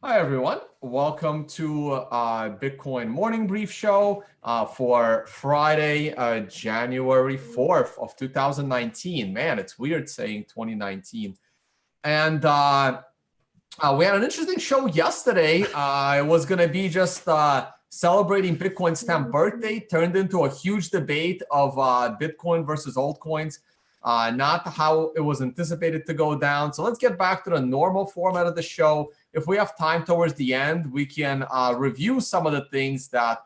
Hi, everyone. Welcome to Bitcoin Morning Brief Show for Friday, January 4th of 2019. Man, it's weird saying 2019. And we had an interesting show yesterday. It was going to be just celebrating Bitcoin's 10th birthday, turned into a huge debate of Bitcoin versus altcoins. Not how it was anticipated to go down. So let's get back to the normal format of the show. If we have time towards the end, we can review some of the things that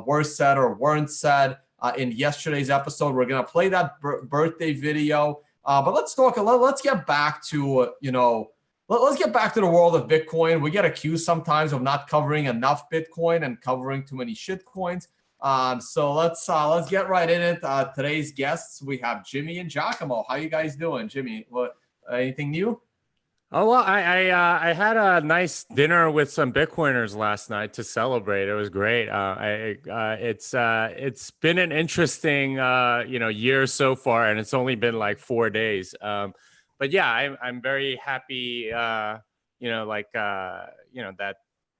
were said or weren't said in yesterday's episode. We're going to play that birthday video. But let's talk. Let's get back to, let's get back to the world of Bitcoin. We get accused sometimes of not covering enough Bitcoin and covering too many shit coins. So let's get right in it. Today's guests, we have Jimmy and Giacomo. How you guys doing? Jimmy, anything new? Oh, well, I had a nice dinner with some Bitcoiners last night to celebrate. It was great. It's been an interesting year so far, and it's only been like 4 days. But yeah, I'm very happy. That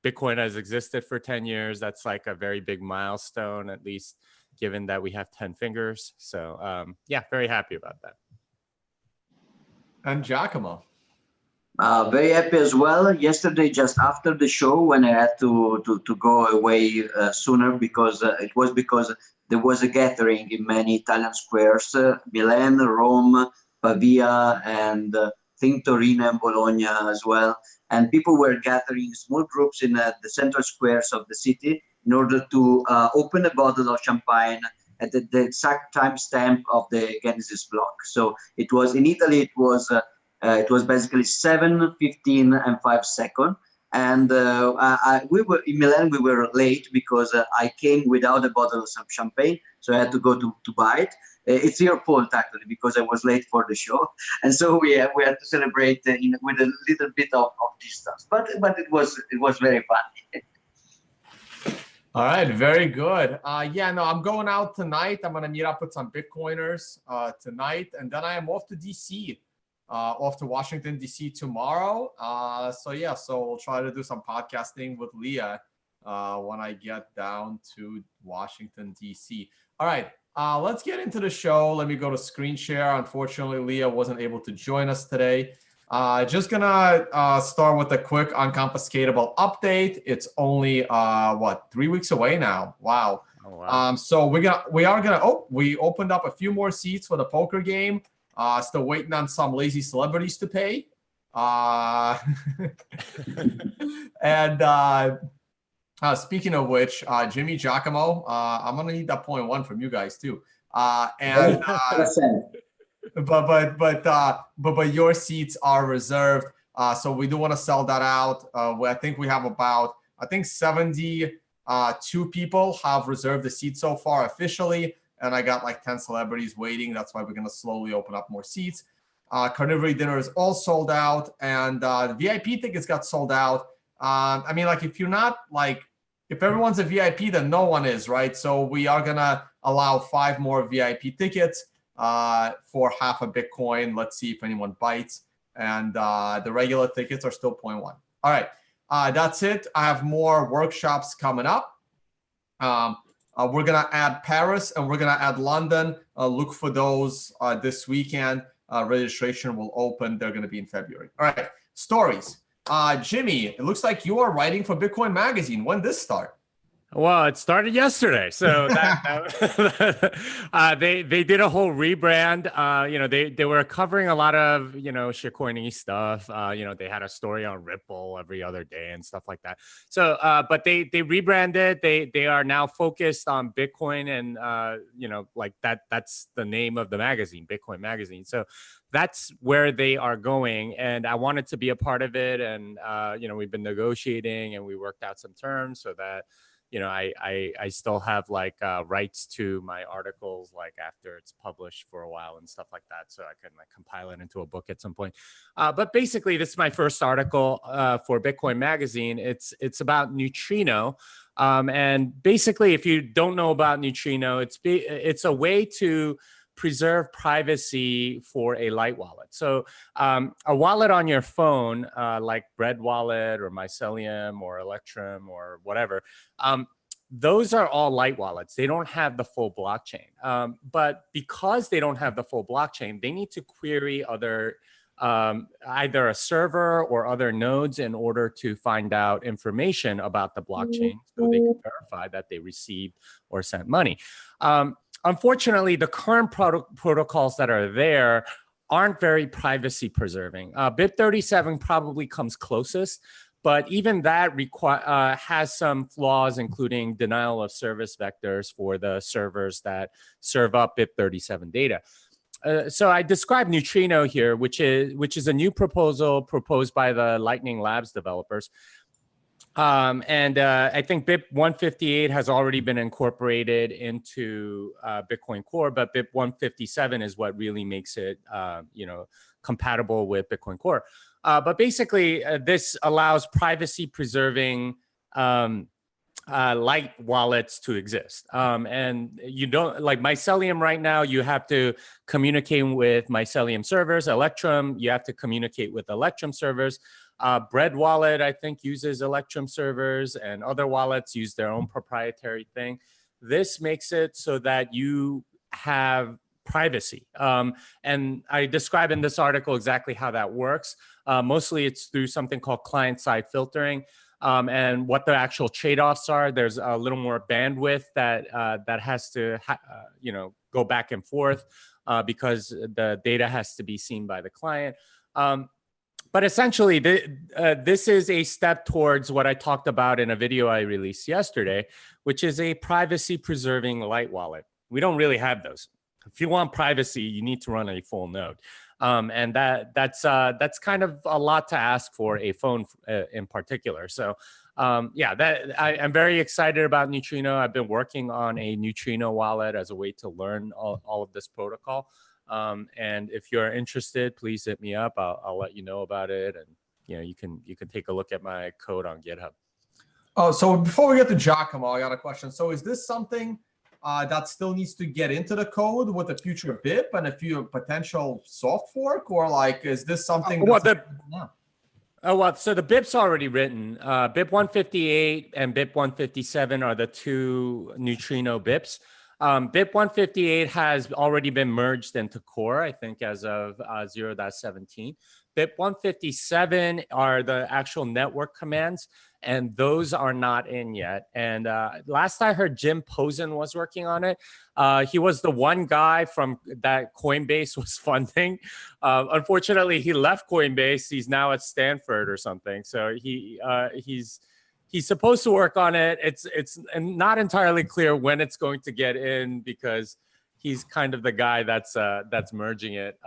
Bitcoin has existed for 10 years. That's like a very big milestone, at least given that we have 10 fingers. So yeah, very happy about that. And Giacomo. Very happy as well. Yesterday, just after the show, when I had to go away sooner because there was a gathering in many Italian squares, Milan, Rome, Pavia, and I think Torino and Bologna as well. And people were gathering in small groups in the central squares of the city in order to open a bottle of champagne at the exact timestamp of the Genesis block. So it was in Italy. It was basically 7:15 and 5 seconds. And we were in Milan. We were late because I came without a bottle of some champagne, so I had to go to buy it. It's your fault actually because I was late for the show, and so we had to celebrate with a little bit of distance. But it was very fun. All right, very good. I'm going out tonight. I'm gonna meet up with some Bitcoiners tonight, and then I am off to DC. Off to Washington, D.C. tomorrow. So we'll try to do some podcasting with Leah when I get down to Washington, D.C. All right, let's get into the show. Let me go to screen share. Unfortunately, Leah wasn't able to join us today. Just gonna start with a quick Unconfiscatable update. It's only 3 weeks away now. Wow. Oh, wow. So we opened up a few more seats for the poker game. Still waiting on some lazy celebrities to pay. Speaking of which, Jimmy, Giacomo, I'm gonna need that 0.1 from you guys too. But your seats are reserved. So we do want to sell that out. I think we have about 72 people have reserved the seat so far officially. And I got like 10 celebrities waiting. That's why we're going to slowly open up more seats. Carnivory dinner is all sold out. And the VIP tickets got sold out. If you're not if everyone's a VIP, then no one is, right? So we are going to allow 5 more VIP tickets for half a Bitcoin. Let's see if anyone bites. And the regular tickets are still 0.1. All right. That's it. I have more workshops coming up. We're going to add Paris and we're going to add London. Look for those this weekend. Registration will open. They're going to be in February. All right. Stories. Jimmy, it looks like you are writing for Bitcoin Magazine. When did this start? Well, it started yesterday. So they did a whole rebrand. They were covering a lot of, shitcoiny stuff. They had a story on Ripple every other day and stuff like that. So, but they rebranded. They are now focused on Bitcoin and, that's the name of the magazine, Bitcoin Magazine. So that's where they are going. And I wanted to be a part of it. And, we've been negotiating and we worked out some terms so that, I still have rights to my articles after it's published for a while and stuff like that. So I can compile it into a book at some point. But basically, this is my first article for Bitcoin Magazine. It's about Neutrino. And basically, if you don't know about Neutrino, it's a way to preserve privacy for a light wallet. So a wallet on your phone, like Bread Wallet or Mycelium or Electrum or whatever, those are all light wallets. They don't have the full blockchain. But because they don't have the full blockchain, they need to query other either a server or other nodes in order to find out information about the blockchain so they can verify that they received or sent money. Unfortunately, the current protocols that are there aren't very privacy preserving. BIP37 probably comes closest, but even that has some flaws, including denial of service vectors for the servers that serve up BIP37 data. So I described Neutrino here, which is a new proposal proposed by the Lightning Labs developers. I think BIP 158 has already been incorporated into Bitcoin Core, but BIP 157 is what really makes it, compatible with Bitcoin Core. But basically, this allows privacy-preserving light wallets to exist. And you don't, like Mycelium right now, you have to communicate with Mycelium servers. Electrum, you have to communicate with Electrum servers. Bread Wallet, I think, uses Electrum servers, and other wallets use their own proprietary thing. This makes it so that you have privacy. And I describe in this article exactly how that works. Mostly it's through something called client-side filtering. And what the actual trade-offs are, there's a little more bandwidth that has to go back and forth because the data has to be seen by the client. But essentially, this is a step towards what I talked about in a video I released yesterday, which is a privacy-preserving light wallet. We don't really have those. If you want privacy, you need to run a full node. And that's kind of a lot to ask for a phone in particular. So I'm very excited about Neutrino. I've been working on a Neutrino wallet as a way to learn all of this protocol. And if you're interested, please hit me up. I'll let you know about it. And you can take a look at my code on GitHub. Oh, so before we get to Giacomo, I got a question. So is this something that still needs to get into the code with a future BIP and a few potential soft fork, or like is this something? So the BIP's already written. BIP 158 and BIP 157 are the two Neutrino BIPs. BIP 158 has already been merged into Core, I think, as of 0.17. BIP 157 are the actual network commands, and those are not in yet. And last I heard, Jim Posen was working on it. He was the one guy from that Coinbase was funding. Unfortunately, he left Coinbase. He's now at Stanford or something. So he's supposed to work on it. It's not entirely clear when it's going to get in because he's kind of the guy that's merging it.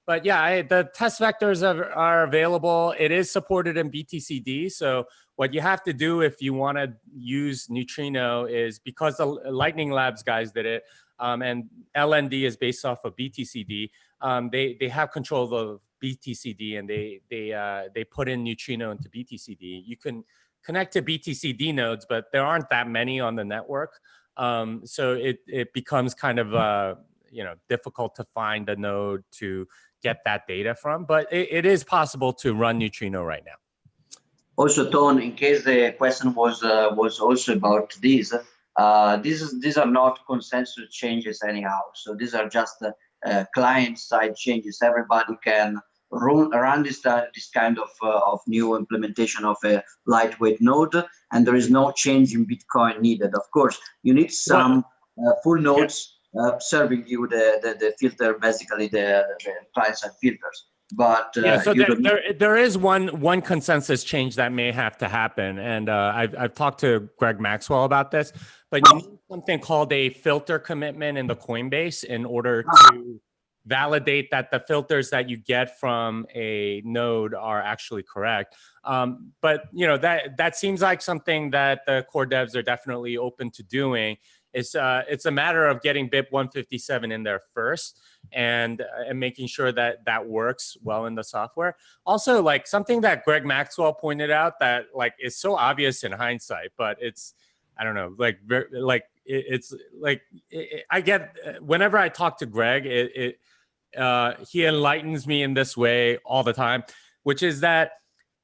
But yeah, the test vectors are available. It is supported in BTCD. So what you have to do if you want to use Neutrino is, because the Lightning Labs guys did it, and LND is based off of BTCD, they have control of BTCD, and they put in Neutrino into BTCD. You can connect to BTCD nodes, but there aren't that many on the network. So it becomes kind of difficult to find a node to get that data from, but it is possible to run Neutrino right now. Also, Tone, in case the question was also about these are not consensus changes anyhow. So these are just client-side changes. Everybody can run this kind of new implementation of a lightweight node, and there is no change in Bitcoin needed. Of course, you need some full nodes. Serving you the filter, basically the client-side filters. But so there is one consensus change that may have to happen, and I've talked to Greg Maxwell about this. But you need something called a filter commitment in the Coinbase in order to validate that the filters that you get from a node are actually correct. But that seems like something that the core devs are definitely open to doing. It's a matter of getting BIP 157 in there first and making sure that works well in the software. Also, like something that Greg Maxwell pointed out that like is so obvious in hindsight, but it's, I don't know, like it's like I get whenever I talk to Greg, he enlightens me in this way all the time, which is that,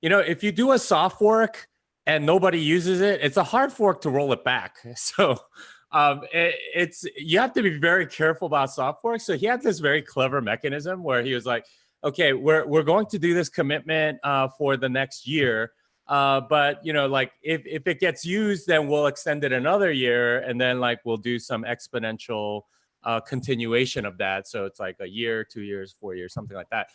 you know, if you do a soft fork and nobody uses it, it's a hard fork to roll it back. So it's you have to be very careful about soft forks. So he had this very clever mechanism where he was like, okay, we're going to do this commitment for the next year. But you know, like if it gets used, then we'll extend it another year, and then like we'll do some exponential continuation of that. So it's like a year, 2 years, 4 years, something like that.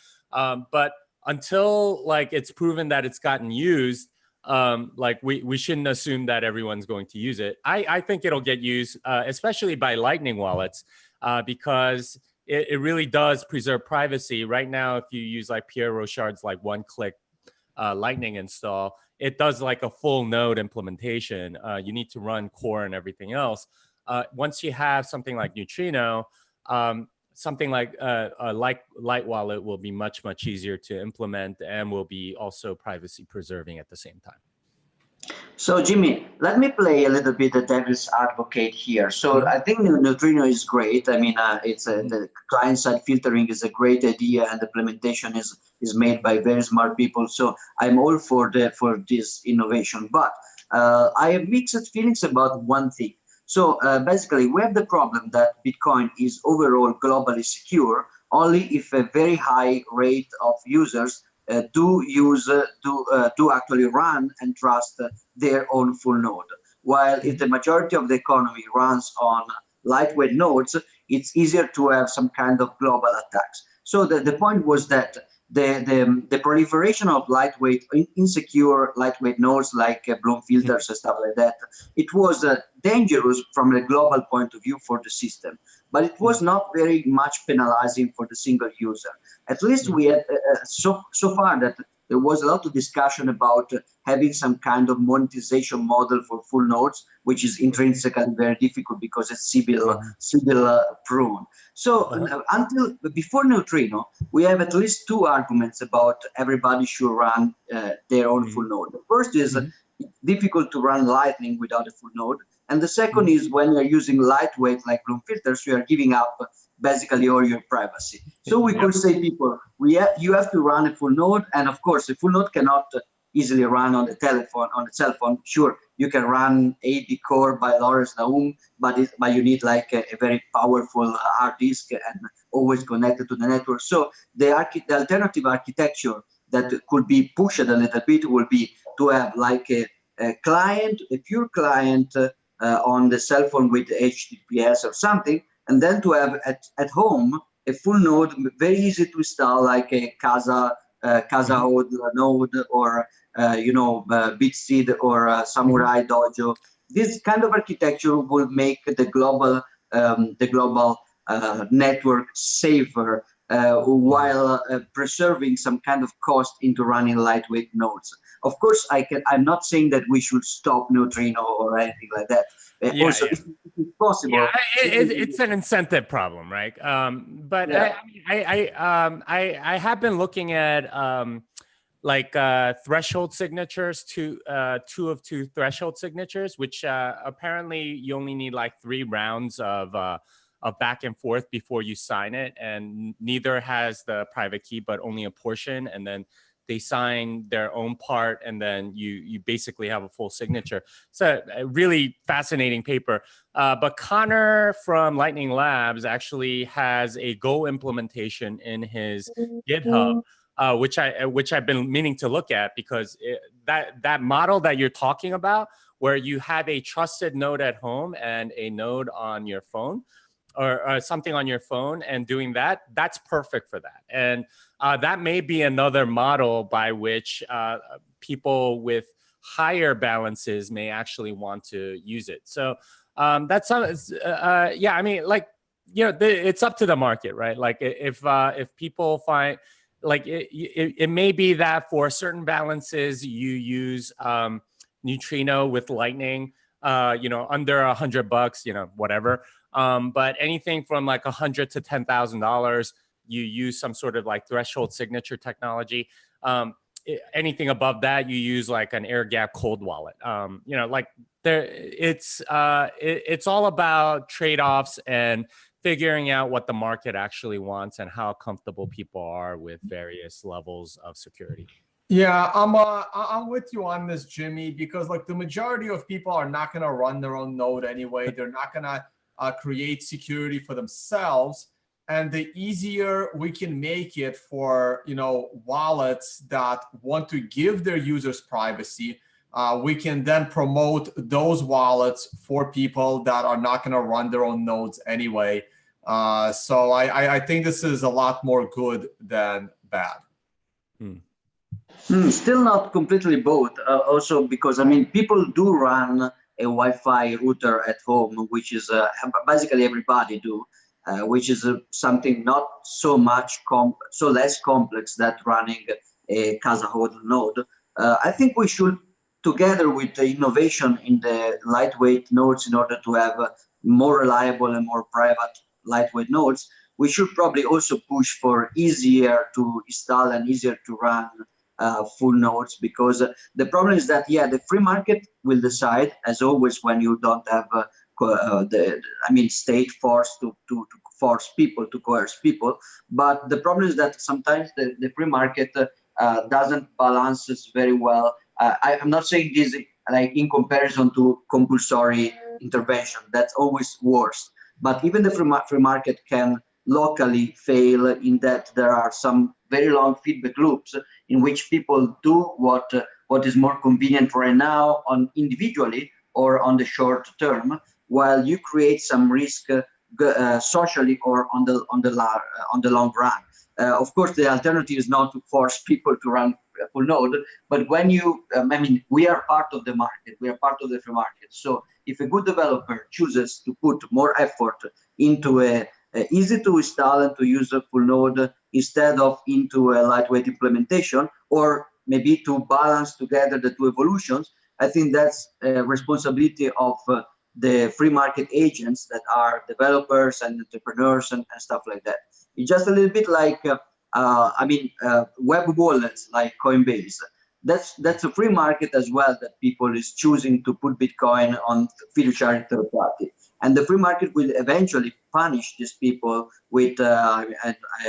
But until like it's proven that it's gotten used, like we shouldn't assume that everyone's going to use it. I think it'll get used, especially by Lightning wallets, because it really does preserve privacy. Right now, if you use like Pierre Rochard's like one-click Lightning install, it does like a full node implementation. You need to run core and everything else. Once you have something like Neutrino, something like a light wallet will be much easier to implement and will be also privacy preserving at the same time. So Jimmy, let me play a little bit the devil's advocate here. So I think Neutrino is great. I mean, the client-side filtering is a great idea, and the implementation is made by very smart people. So I'm all for this innovation. But I have mixed feelings about one thing. So basically, we have the problem that Bitcoin is overall globally secure only if a very high rate of users do actually run and trust their own full node. While if the majority of the economy runs on lightweight nodes, it's easier to have some kind of global attacks. So the point was that the proliferation of lightweight, insecure lightweight nodes like Bloom filters and stuff like that, it was dangerous from a global point of view for the system, but it was not very much penalizing for the single user. At least we had so far that there was a lot of discussion about having some kind of monetization model for full nodes, which is intrinsically very difficult because it's Sybil prone. So until before Neutrino, we have at least two arguments about everybody should run their own full node. The first is it's difficult to run Lightning without a full node. And the second is when you're using lightweight like Bloom filters, you are giving up basically all your privacy. So we could say people, you have to run a full node. And of course, a full node cannot easily run on the cell phone. Sure, you can run 80 core by Lawrence Naum, but you need like a very powerful hard disk and always connected to the network. So the alternative architecture that could be pushed a little bit will be to have like a client, a pure client on the cell phone with HTTPS or something, and then to have at home a full node, very easy to install, like a Casa node or Bitseed or Samurai Dojo. This kind of architecture will make the global network safer while preserving some kind of cost into running lightweight nodes. Of course, I'm not saying that we should stop Neutrino or anything like that. Also, if it's possible. Yeah, it's an incentive problem, right? But I have been looking at threshold signatures, two of two threshold signatures, which apparently you only need like 3 rounds of back and forth before you sign it, and neither has the private key, but only a portion, and then they sign their own part, and then you basically have a full signature. It's a really fascinating paper. But Connor from Lightning Labs actually has a Go implementation in his GitHub, which I've been meaning to look at, because that model that you're talking about, where you have a trusted node at home and a node on your phone, or something on your phone, and doing that's perfect for that. And that may be another model by which people with higher balances may actually want to use it. So that's I mean, like, it's up to the market, right? Like if people find, like, it may be that for certain balances you use Neutrino with Lightning, under $100, whatever. But anything from like $100 to $10,000, you use some sort of like threshold signature technology. Anything above that, you use like an air gap cold wallet. Like it's all about trade-offs and figuring out what the market actually wants and how comfortable people are with various levels of security. Yeah, I'm with you on this, Jimmy, because like the majority of people are not going to run their own node anyway. They're not going to create security for themselves. And the easier we can make it for, you know, wallets that want to give their users privacy, we can then promote those wallets for people that are not going to run their own nodes anyway. So I think this is a lot more good than bad. Still not completely both. Also, because I mean, people do run a Wi-Fi router at home, which is basically everybody do, which is something not so much so less complex that running a Casa Hodl node. I think we should, together with the innovation in the lightweight nodes, in order to have more reliable and more private lightweight nodes, we should probably also push for easier to install and easier to run full nodes, because the problem is that, yeah, the free market will decide, as always, when you don't have state force to force people, to coerce people. But the problem is that sometimes the free market doesn't balance very well. I'm not saying this like in comparison to compulsory intervention. That's always worse. But even the free market can locally fail in that there are some very long feedback loops in which people do what is more convenient right now on individually or on the short term, while you create some risk socially or on the long run. Of course, the alternative is not to force people to run a full node, but when you, we are part of the market, we are part of the free market. So if a good developer chooses to put more effort into a easy to install and to use a full node instead of into a lightweight implementation, or maybe to balance together the two evolutions, I think that's a responsibility of the free market agents that are developers and entrepreneurs and stuff like that. It's just a little bit like, web wallets like Coinbase. That's a free market as well, that people is choosing to put Bitcoin on fiduciary third party. And the free market will eventually punish these people with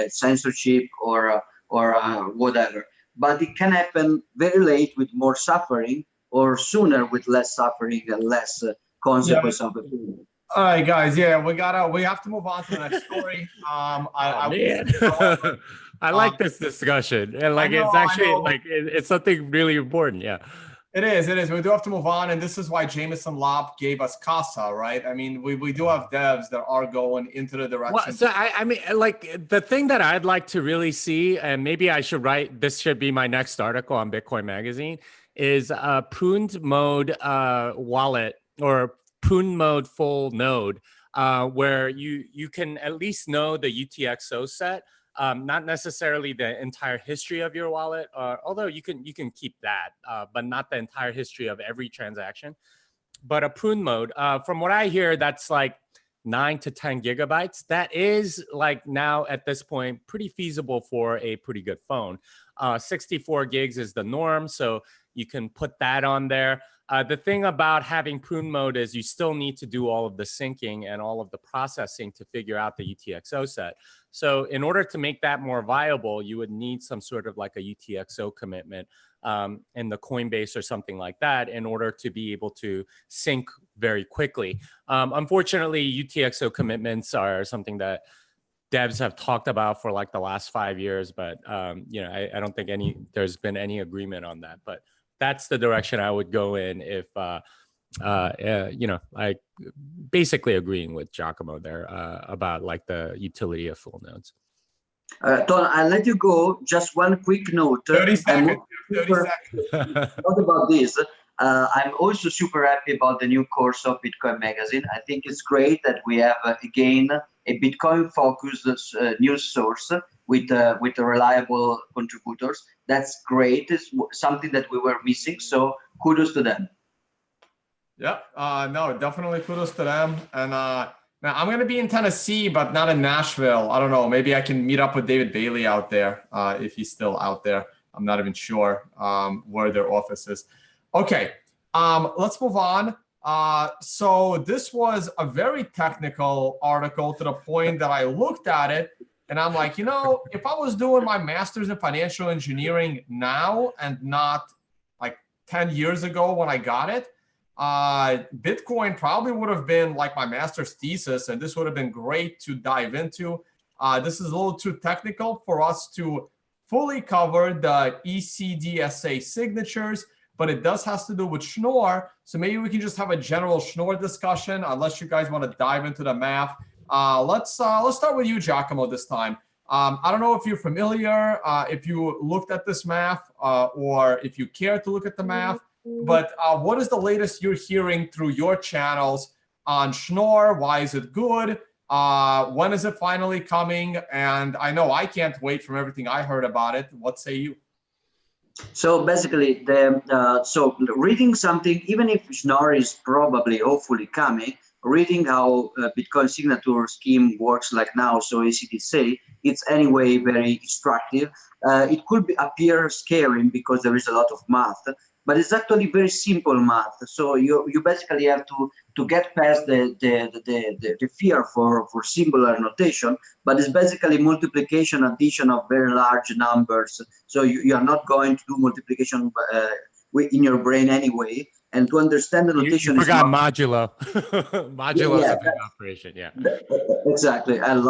censorship or whatever. But it can happen very late with more suffering, or sooner with less suffering and less consequence of it. All right, guys. Yeah, we have to move on to the next story. I like this discussion, and like it's actually like it's something really important. Yeah. It is. We do have to move on, and this is why Jameson Lopp gave us Casa, right? I mean, we do have devs that are going into the direction. Well, so I mean, like the thing that I'd like to really see, and maybe I should write, this should be my next article on Bitcoin Magazine, is a pruned mode wallet, or pruned mode full node, where you can at least know the UTXO set. Not necessarily the entire history of your wallet, although you can keep that, but not the entire history of every transaction. But a prune mode, from what I hear, that's like 9 to 10 gigabytes. That is like now at this point pretty feasible for a pretty good phone. 64 gigs is the norm, so you can put that on there. The thing about having prune mode is you still need to do all of the syncing and all of the processing to figure out the UTXO set. So in order to make that more viable, you would need some sort of like a UTXO commitment in the Coinbase or something like that in order to be able to sync very quickly. Unfortunately, UTXO commitments are something that devs have talked about for like the last 5 years, but I don't think there's been any agreement on that. But that's the direction I would go in if, I basically agreeing with Giacomo there about like the utility of full nodes. Ton, I'll let you go. Just one quick note. 30 seconds. 30 seconds. Not about this. I'm also super happy about the new course of Bitcoin Magazine. I think it's great that we have, again, a Bitcoin-focused news source with reliable contributors. That's great. It's something that we were missing. So kudos to them. Yeah, no, definitely kudos to them. And now I'm going to be in Tennessee, but not in Nashville. I don't know. Maybe I can meet up with David Bailey out there if he's still out there. I'm not even sure where their office is. Okay, let's move on. So this was a very technical article to the point that I looked at it and I'm like, if I was doing my master's in financial engineering now and not like 10 years ago when I got it, Bitcoin probably would have been like my master's thesis, and this would have been great to dive into. This is a little too technical for us to fully cover the ECDSA signatures, but it does have to do with Schnorr. So maybe we can just have a general Schnorr discussion, unless you guys want to dive into the math. Let's start with you, Giacomo, this time. I don't know if you're familiar, if you looked at this math, or if you care to look at the math, but what is the latest you're hearing through your channels on Schnorr? Why is it good? When is it finally coming? And I know I can't wait from everything I heard about it. What say you? So basically, so reading something, even if Schnorr is probably, hopefully coming, reading how Bitcoin signature scheme works like now, so ECDSA, it's anyway very instructive. It could appear scary because there is a lot of math, but it's actually very simple math. So you basically have to get past the fear for singular notation, but it's basically multiplication, addition of very large numbers. So you are not going to do multiplication in your brain anyway. And to understand the notation, you forgot modulo. Modulo is a big operation. Yeah, exactly. And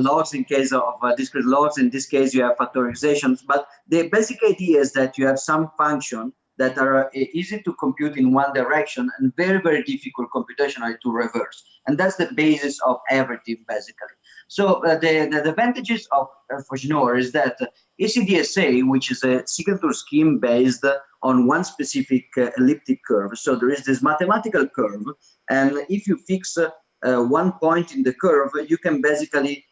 logs in case of discrete logs. In this case, you have factorizations. But the basic idea is that you have some function that are easy to compute in one direction and very, very difficult computationally to reverse. And that's the basis of everything, basically. So the advantages of Schnorr is that ECDSA, which is a signature scheme based on one specific elliptic curve. So there is this mathematical curve, and if you fix one point in the curve, you can basically,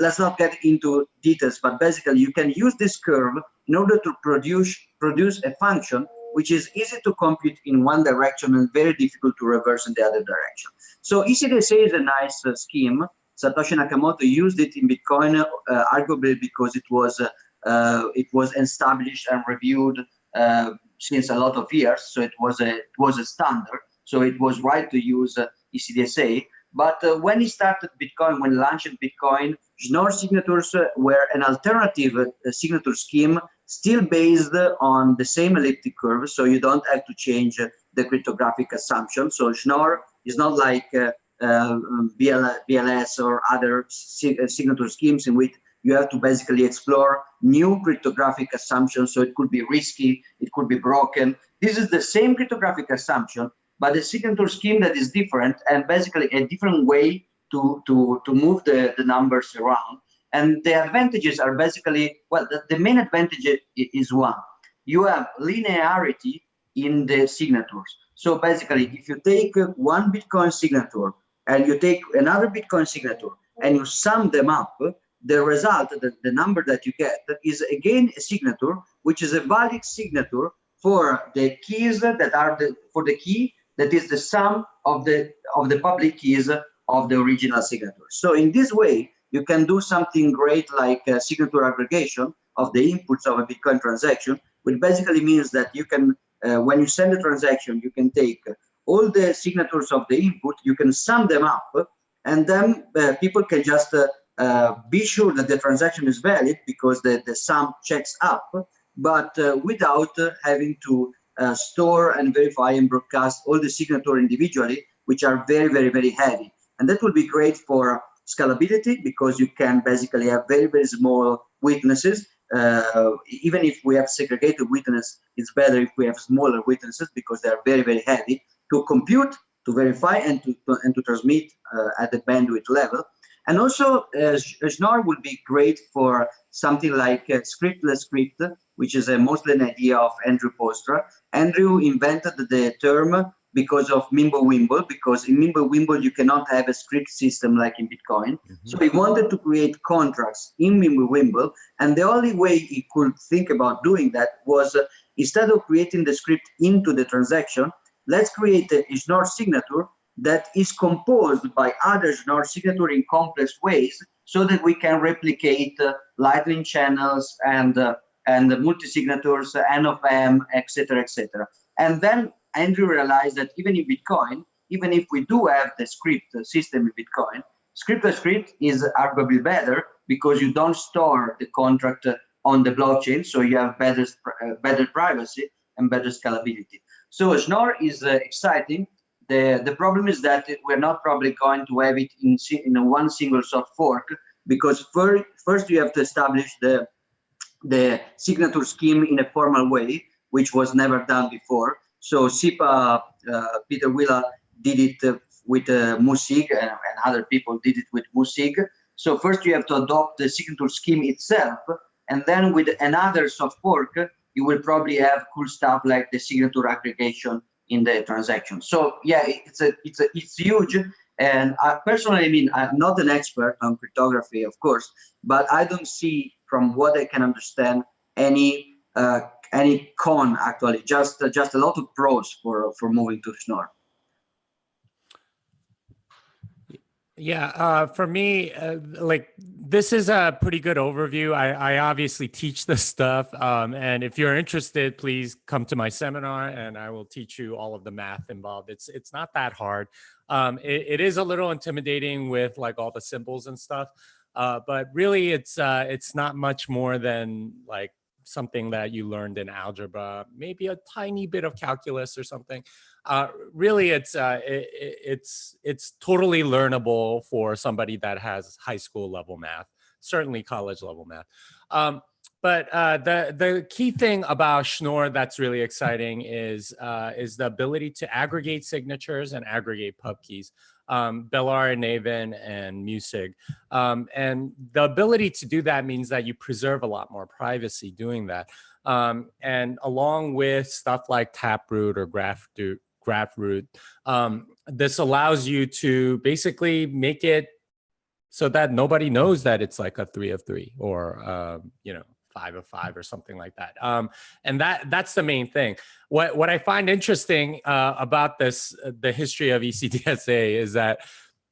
let's not get into details, but basically you can use this curve in order to produce a function which is easy to compute in one direction and very difficult to reverse in the other direction. So ECDSA is a nice scheme. Satoshi Nakamoto used it in Bitcoin, arguably because it was established and reviewed since a lot of years. So it was a standard. So it was right to use ECDSA. But when he started Bitcoin, when he launched Bitcoin, Schnorr signatures were an alternative signature scheme, still based on the same elliptic curve. So you don't have to change the cryptographic assumption. So Schnorr is not like BLS or other signature schemes in which you have to basically explore new cryptographic assumptions. So it could be risky, it could be broken. This is the same cryptographic assumption, but a signature scheme that is different and basically a different way to move the numbers around. And the advantages are basically, well, the main advantage is one. You have linearity in the signatures. So basically, if you take one Bitcoin signature and you take another Bitcoin signature and you sum them up, the result, the number that you get is again a signature, which is a valid signature for the keys that are for the key that is the sum of the public keys of the original signature. So in this way, you can do something great like signature aggregation of the inputs of a Bitcoin transaction, which basically means that you can, when you send a transaction, you can take all the signatures of the input, you can sum them up, and then people can just be sure that the transaction is valid because the sum checks up, but without having to store and verify and broadcast all the signatures individually, which are very, very, very heavy. And that will be great for scalability because you can basically have very, very small witnesses. Even if we have segregated witness, it's better if we have smaller witnesses because they are very, very heavy to compute, to verify, and to transmit at the bandwidth level. And also, Schnorr will be great for something like scriptless script, which is mostly an idea of Andrew Postra. Andrew invented the term because of Mimblewimble, because in Mimblewimble you cannot have a script system like in Bitcoin. So he wanted to create contracts in Mimblewimble, and the only way he could think about doing that was instead of creating the script into the transaction, let's create a Schnorr signature that is composed by other Schnorr signature in complex ways, so that we can replicate Lightning channels and multi-signatures, N of M, etc., etc. And then Andrew realized that even in Bitcoin, even if we do have the script system in Bitcoin, script to script is arguably better because you don't store the contract on the blockchain, so you have better privacy and better scalability. So Schnorr is exciting. The problem is that we're not probably going to have it in one single soft fork, because first you have to establish the signature scheme in a formal way, which was never done before. So SIPA, Peter Willa did it with Musig, and other people did it with Musig. So first you have to adopt the signature scheme itself, and then with another soft fork, you will probably have cool stuff like the signature aggregation in the transaction. So yeah, it's huge. And I personally, I mean, I'm not an expert on cryptography, of course, but I don't see, from what I can understand, any con actually. Just a lot of pros for moving to Schnorr. Yeah, for me, like this is a pretty good overview. I obviously teach this stuff, and if you're interested, please come to my seminar, and I will teach you all of the math involved. It's not that hard. It is a little intimidating with like all the symbols and stuff, but really, it's not much more than like something that you learned in algebra, maybe a tiny bit of calculus or something. Really, it's totally learnable for somebody that has high school level math, certainly college level math. But the key thing about Schnorr that's really exciting is the ability to aggregate signatures and aggregate pub keys. Belar and Naven and Musig. And the ability to do that means that you preserve a lot more privacy doing that. And along with stuff like Taproot or Graph-root, this allows you to basically make it so that nobody knows that it's like a 3 of 3 or, 5 of 5 or something like that. And that's the main thing. What I find interesting about this, the history of ECDSA, is that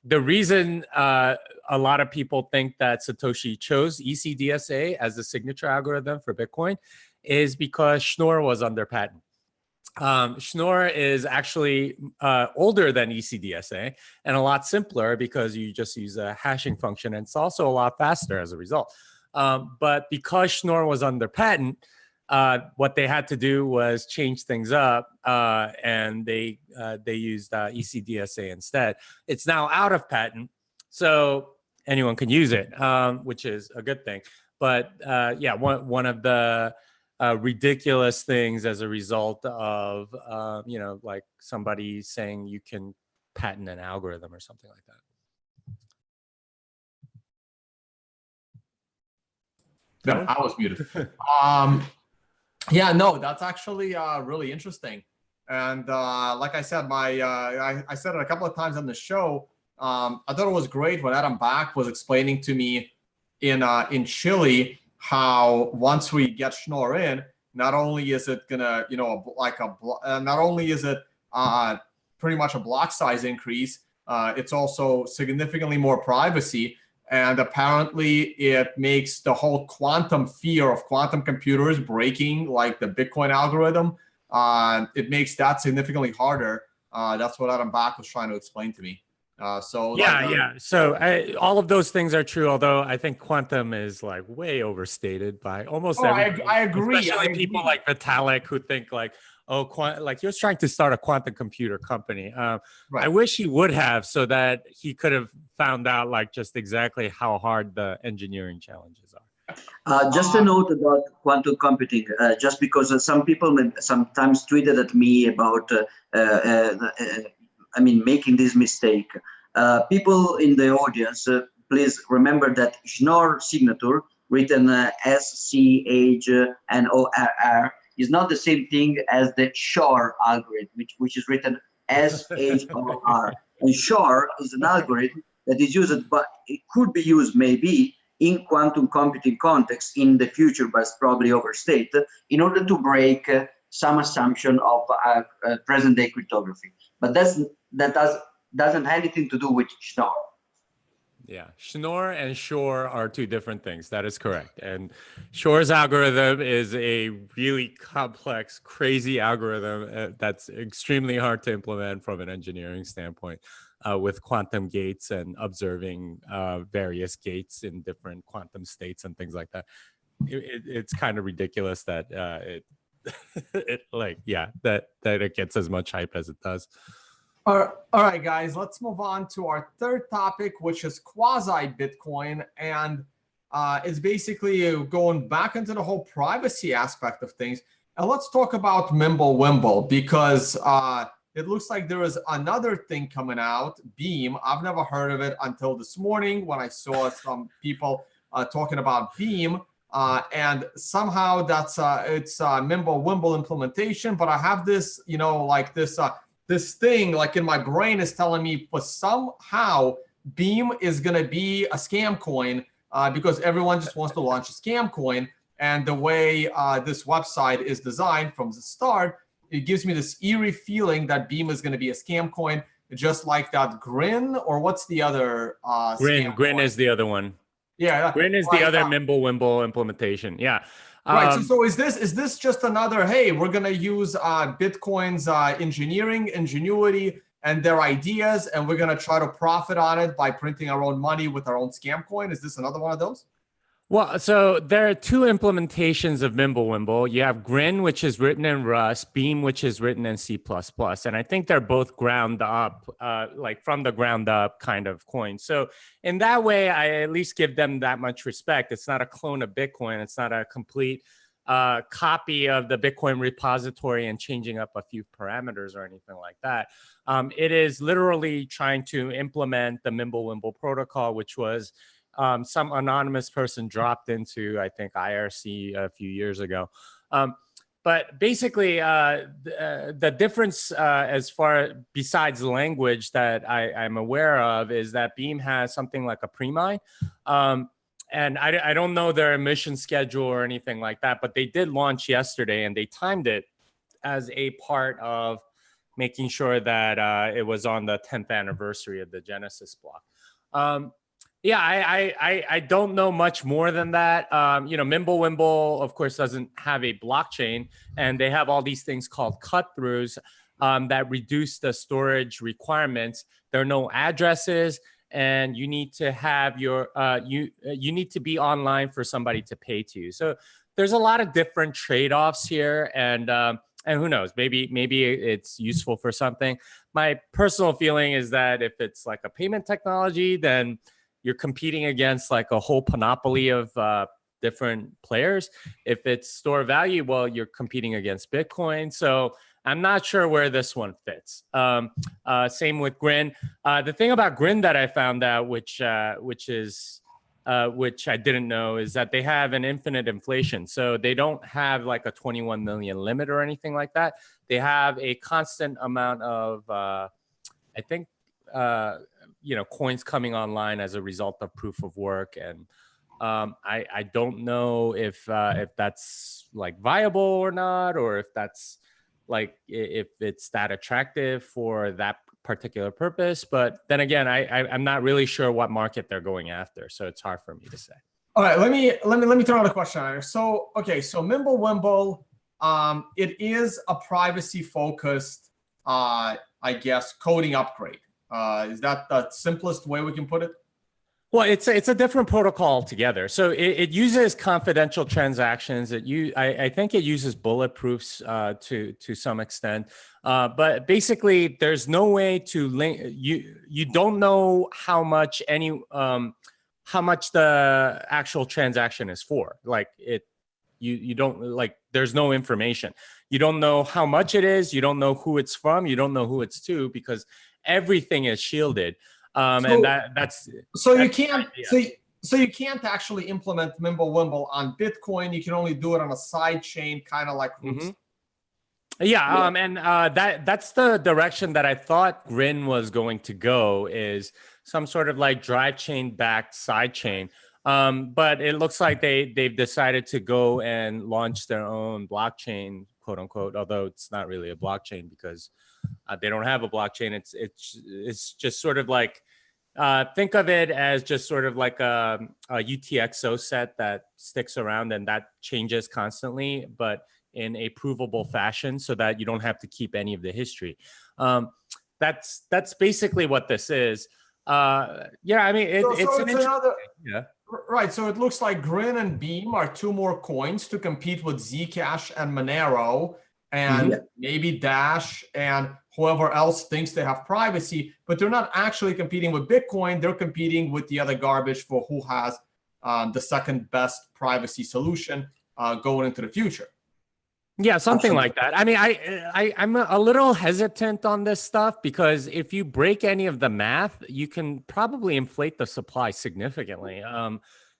the reason a lot of people think that Satoshi chose ECDSA as the signature algorithm for Bitcoin is because Schnorr was under patent. Schnorr is actually older than ECDSA and a lot simpler because you just use a hashing function, and it's also a lot faster as a result. But because Schnorr was under patent, what they had to do was change things up, and they used ECDSA instead. It's now out of patent, so anyone can use it, which is a good thing. But yeah, one of the ridiculous things as a result of like somebody saying you can patent an algorithm or something like that. No, I was muted. Yeah, no, that's actually really interesting. And like I said, I said it a couple of times on the show. I thought it was great when Adam Back was explaining to me in Chile how once we get Schnorr in, not only is it gonna, not only is it pretty much a block size increase, it's also significantly more privacy. And apparently it makes the whole quantum fear of quantum computers breaking like the Bitcoin algorithm, it makes that significantly harder. That's what Adam Back was trying to explain to me. So all of those things are true, although I think quantum is like way overstated by almost everybody. I agree. Especially people like Vitalik who think like, oh, like he was trying to start a quantum computer company. Right. I wish he would have, so that he could have found out like just exactly how hard the engineering challenges are. Just a note about quantum computing, just because some people sometimes tweeted at me about, making this mistake. People in the audience, please remember that Schnorr signature, written SCHNORR, is not the same thing as the Schnorr algorithm, which is written SHOR. And Schnorr is an algorithm that is used, but it could be used maybe in quantum computing context in the future, but it's probably overstated, in order to break some assumption of present-day cryptography. But that doesn't have anything to do with Schnorr. Yeah, Schnorr and Shor are two different things. That is correct. And Shor's algorithm is a really complex, crazy algorithm that's extremely hard to implement from an engineering standpoint, with quantum gates and observing various gates in different quantum states and things like that. It's kind of ridiculous that that it gets as much hype as it does. All right, guys, let's move on to our third topic, which is quasi-Bitcoin. And it's basically going back into the whole privacy aspect of things. And let's talk about Mimblewimble, because it looks like there is another thing coming out, Beam. I've never heard of it until this morning when I saw some people talking about Beam. And somehow it's Mimblewimble implementation. But I have this, like this thing like in my brain is telling me for somehow Beam is going to be a scam coin because everyone just wants to launch a scam coin. And the way this website is designed from the start, it gives me this eerie feeling that Beam is going to be a scam coin, just like that Grin, or what's the other Grin is the other one. Yeah, Grin is the other Mimblewimble implementation. Yeah. Right. So is this just another, hey, we're going to use Bitcoin's engineering, ingenuity, and their ideas, and we're going to try to profit on it by printing our own money with our own scam coin? Is this another one of those? Well, so there are two implementations of Mimblewimble. You have Grin, which is written in Rust, Beam, which is written in C++. And I think they're both ground up, like from the ground up kind of coins. So in that way, I at least give them that much respect. It's not a clone of Bitcoin. It's not a complete copy of the Bitcoin repository and changing up a few parameters or anything like that. It is literally trying to implement the Mimblewimble protocol, which was some anonymous person dropped into, I think, IRC a few years ago. But basically, the difference as far besides language that I'm aware of is that Beam has something like a pre-mine. And I don't know their emission schedule or anything like that, but they did launch yesterday and they timed it as a part of making sure that it was on the 10th anniversary of the Genesis block. Yeah, I don't know much more than that. Mimblewimble, of course, doesn't have a blockchain, and they have all these things called cut-throughs that reduce the storage requirements. There are no addresses, and you need to have your you need to be online for somebody to pay to you. So there's a lot of different trade-offs here, and who knows, maybe it's useful for something. My personal feeling is that if it's like a payment technology, then you're competing against like a whole panoply of different players. If it's store value, well, you're competing against Bitcoin. So I'm not sure where this one fits. Same with Grin. The thing about Grin that I found out, which I didn't know, is that they have an infinite inflation. So they don't have like a 21 million limit or anything like that. They have a constant amount of, I think, coins coming online as a result of proof of work. And I don't know if that's like viable or not, or if that's like, if it's that attractive for that particular purpose. But then again, I'm not really sure what market they're going after. So it's hard for me to say. All right, let me throw out a question on here. So, okay, so Mimblewimble, it is a privacy focused, I guess, coding upgrade. Is that the simplest way we can put it? Well, it's a different protocol altogether. So it uses confidential transactions. I think it uses bulletproofs to some extent. But basically, there's no way to link. You don't know how much the actual transaction is for. Like you don't, like, there's no information. You don't know how much it is. You don't know who it's from. You don't know who it's to, because everything is shielded. And that's you can't actually implement Mimblewimble on Bitcoin. You can only do it on a side chain, kind of like Roots. Mm-hmm. Yeah. That's the direction that I thought Grin was going to go, is some sort of like drive chain backed side chain. But it looks like they've decided to go and launch their own blockchain, quote unquote, although it's not really a blockchain because they don't have a blockchain. It's just sort of like Think of it as just sort of like a UTXO set that sticks around and that changes constantly, but in a provable fashion so that you don't have to keep any of the history. That's basically what this is. Yeah, I mean, it's another, yeah. Right, so it looks like Grin and Beam are two more coins to compete with Zcash and Monero, and maybe Dash and whoever else thinks they have privacy, but they're not actually competing with Bitcoin. They're competing with the other garbage for who has the second best privacy solution going into the future. Yeah, something like that. I mean, I'm a little hesitant on this stuff because if you break any of the math, you can probably inflate the supply significantly.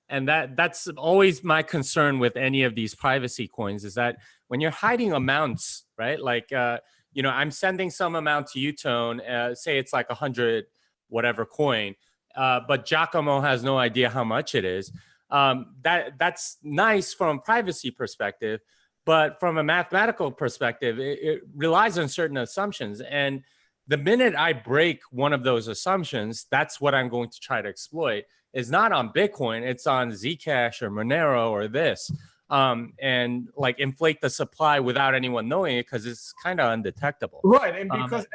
And that's always my concern with any of these privacy coins is that when you're hiding amounts, right? Like, I'm sending some amount to Utone, say it's like 100 whatever coin, but Giacomo has no idea how much it is. That's nice from a privacy perspective. But from a mathematical perspective, it relies on certain assumptions. And the minute I break one of those assumptions, that's what I'm going to try to exploit. It's not on Bitcoin, it's on Zcash or Monero or this. And like inflate the supply without anyone knowing it because it's kind of undetectable. Right, and because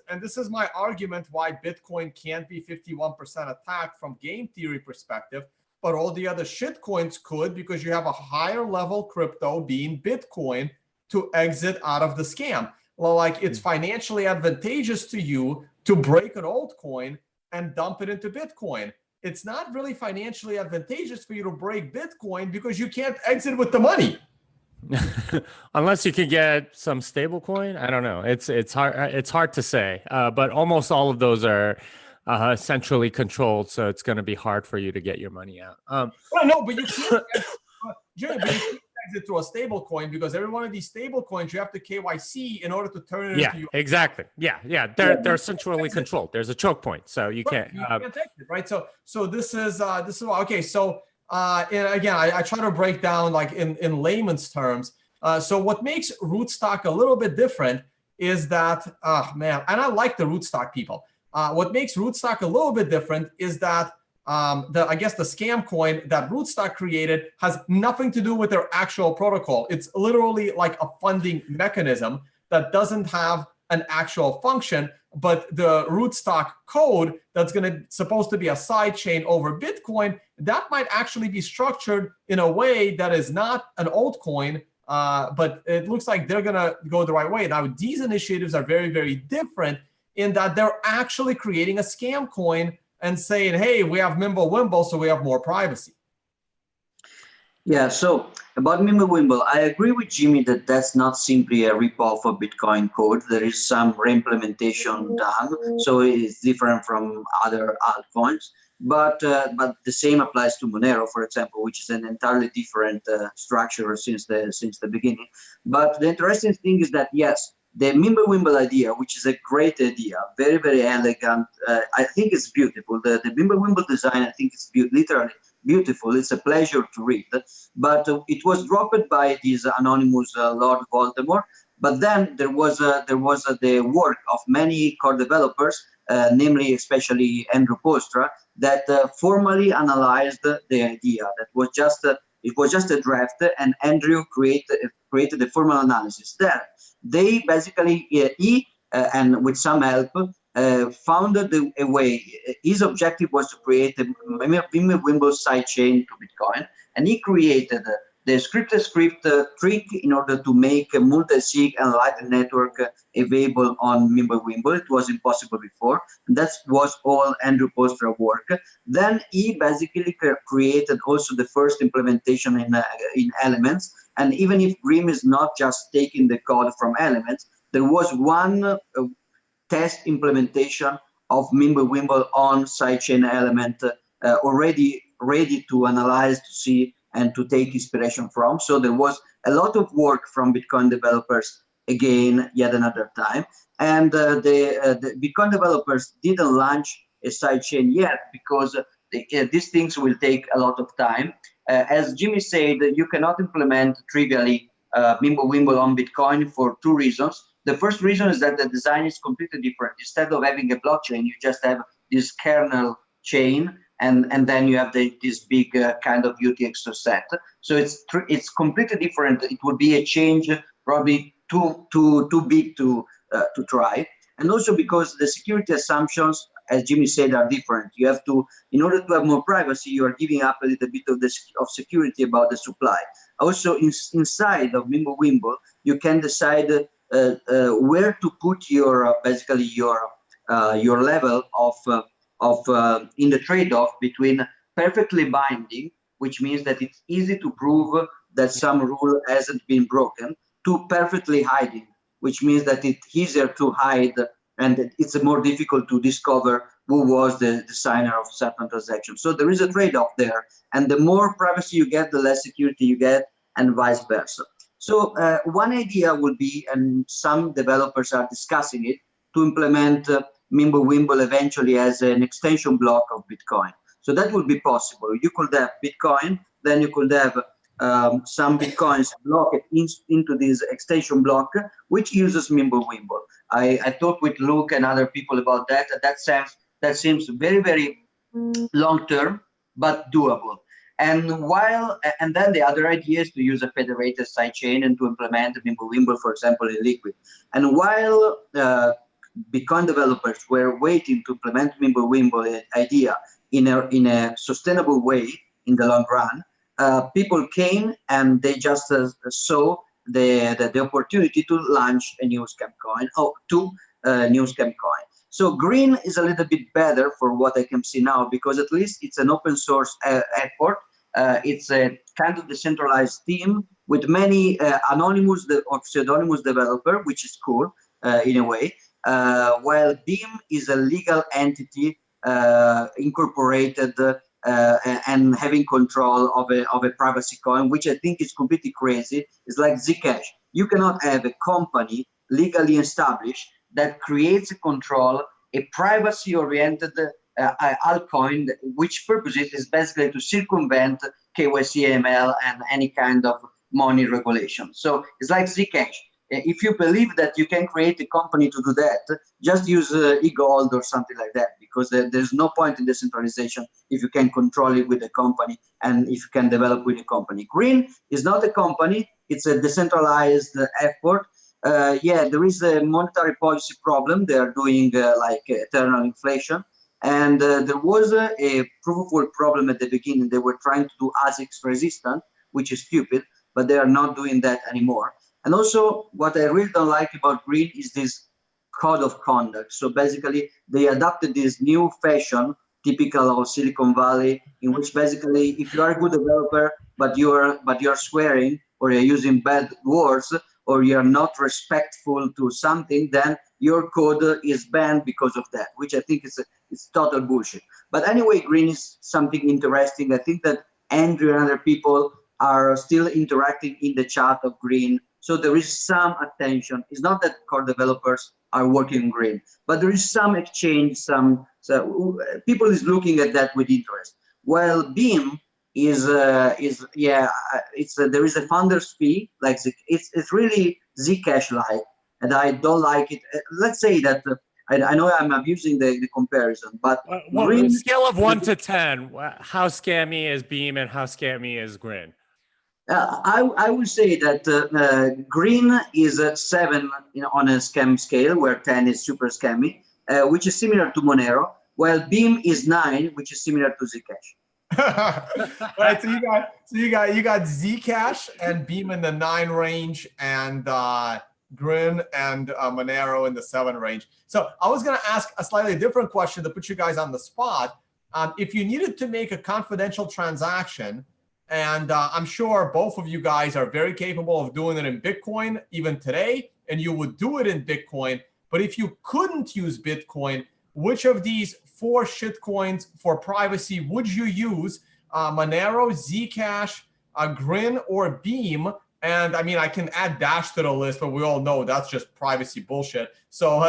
and this is my argument why Bitcoin can't be 51% attacked from game theory perspective. But all the other shit coins could because you have a higher level crypto being Bitcoin to exit out of the scam. Well, like it's financially advantageous to you to break an altcoin and dump it into Bitcoin. It's not really financially advantageous for you to break Bitcoin because you can't exit with the money. Unless you could get some stable coin. I don't know. It's hard to say. But almost all of those are centrally controlled, so it's going to be hard for you to get your money out. Well, no, but you can't, Jimmy, but you can't exit through a stable coin because every one of these stable coins you have to KYC in order to turn it into your. Exactly. Yeah. They're centrally controlled. There's a choke point, so you can't. You can't exit, right? So this is okay. So and again, I try to break down like in layman's terms. So what makes Rootstock a little bit different is that man, and I like the Rootstock people. What makes Rootstock a little bit different is that I guess the scam coin that Rootstock created has nothing to do with their actual protocol. It's literally like a funding mechanism that doesn't have an actual function, but the Rootstock code that's supposed to be a side chain over Bitcoin, that might actually be structured in a way that is not an altcoin, but it looks like they're gonna go the right way. Now, these initiatives are very, very different in that they're actually creating a scam coin and saying, hey, we have Mimblewimble, so we have more privacy. Yeah, so about Mimblewimble, I agree with Jimmy that that's not simply a ripoff of Bitcoin code. There is some reimplementation done, so it's different from other altcoins. But the same applies to Monero, for example, which is an entirely different structure since the beginning. But the interesting thing is that, yes, the Mimblewimble idea, which is a great idea, very, very elegant. I think it's beautiful. The Mimblewimble design, I think it's literally beautiful. It's a pleasure to read. But it was dropped by this anonymous Lord Voldemort. But then there was the work of many core developers, namely especially Andrew Postra, that formally analyzed the idea. That was just it was just a draft, and Andrew created a formal analysis there. They basically, and with some help, found a way. His objective was to create a Mimblewimble sidechain to Bitcoin, and he created the script-to-script trick in order to make a multi-sig and Lightning network available on Mimblewimble. It was impossible before. And that was all Andrew Postra work. Then he basically created also the first implementation in Elements. And even if Grim is not just taking the code from Elements, there was one test implementation of Mimblewimble on sidechain element already ready to analyze, to see, and to take inspiration from. So there was a lot of work from Bitcoin developers, again, yet another time. And the Bitcoin developers didn't launch a sidechain yet because these things will take a lot of time. As Jimmy said, you cannot implement trivially Mimblewimble on Bitcoin for two reasons. The first reason is that the design is completely different. Instead of having a blockchain, you just have this kernel chain, and then you have this big kind of UTXO set. So it's completely different. It would be a change probably too big to try, and also because the security assumptions, as Jimmy said, are different. You have to, in order to have more privacy, you are giving up a little bit of security about the supply. Also, inside of Mimblewimble, you can decide where to put your basically your level of in the trade-off between perfectly binding, which means that it's easy to prove that some rule hasn't been broken, to perfectly hiding, which means that it's easier to hide and it's more difficult to discover who was the signer of certain transactions. So there is a trade-off there, and the more privacy you get, the less security you get, and vice versa. So one idea would be, and some developers are discussing it, to implement Mimblewimble eventually as an extension block of Bitcoin. So that would be possible. You could have Bitcoin, then you could have some Bitcoins blocked into this extension block, which uses Mimblewimble. I talked with Luke and other people about that. That seems very, very long term, but doable. And then the other idea is to use a federated sidechain and to implement Mimblewimble, for example, in Liquid. And while Bitcoin developers were waiting to implement Mimblewimble idea in a sustainable way in the long run, people came and they just saw the opportunity to launch a new scam coin, or two new scam coin. So Green is a little bit better for what I can see now, because at least it's an open source effort. It's a kind of decentralized team with many anonymous or pseudonymous developer, which is cool in a way. While Beam is a legal entity incorporated and having control of a privacy coin, which I think is completely crazy. It's like Zcash. You cannot have a company legally established that creates a control, a privacy-oriented altcoin, which purpose is basically to circumvent KYC, AML, and any kind of money regulation. So it's like Zcash. If you believe that you can create a company to do that, just use eGold or something like that, because there's no point in decentralization if you can control it with a company and if you can develop with a company. Green is not a company, it's a decentralized effort. Yeah, there is a monetary policy problem. They are doing like eternal inflation. And there was a proof of work problem at the beginning. They were trying to do ASICs resistant, which is stupid, but they are not doing that anymore. And also, what I really don't like about Green is this code of conduct. So basically, they adopted this new fashion, typical of Silicon Valley, in which basically, if you are a good developer, but you're swearing or you're using bad words, or you're not respectful to something, then your code is banned because of that, which I think is total bullshit. But anyway, Green is something interesting. I think that Andrew and other people are still interacting in the chat of Green. So there is some attention. It's not that core developers are working on Green, but there is some exchange, so people is looking at that with interest. While Beam there is a founder's fee, like it's really Zcash-like, and I don't like it. Let's say that I know I'm abusing the comparison, but Green, scale of 1 to 10, how scammy is Beam and how scammy is Green? I would say that Green is a 7 on a scam scale, where 10 is super scammy, which is similar to Monero, while Beam is 9, which is similar to Zcash. Right, so you got Zcash and Beam in the 9 range, and Grin and Monero in the 7 range. So I was going to ask a slightly different question to put you guys on the spot. If you needed to make a confidential transaction, and I'm sure both of you guys are very capable of doing it in Bitcoin even today, and you would do it in Bitcoin, but if you couldn't use Bitcoin, which of these 4 shitcoins for privacy would you use? Monero, Zcash, Grin, or Beam? And I mean, I can add Dash to the list, but we all know that's just privacy bullshit. So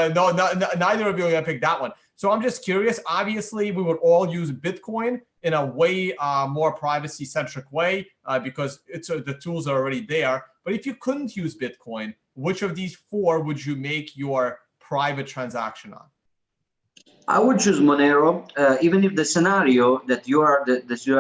neither of you are gonna pick that one. So I'm just curious. Obviously, we would all use Bitcoin in a way more privacy-centric way because the tools are already there. But if you couldn't use Bitcoin, which of these 4 would you make your private transaction on? I would choose Monero, even if the scenario that you are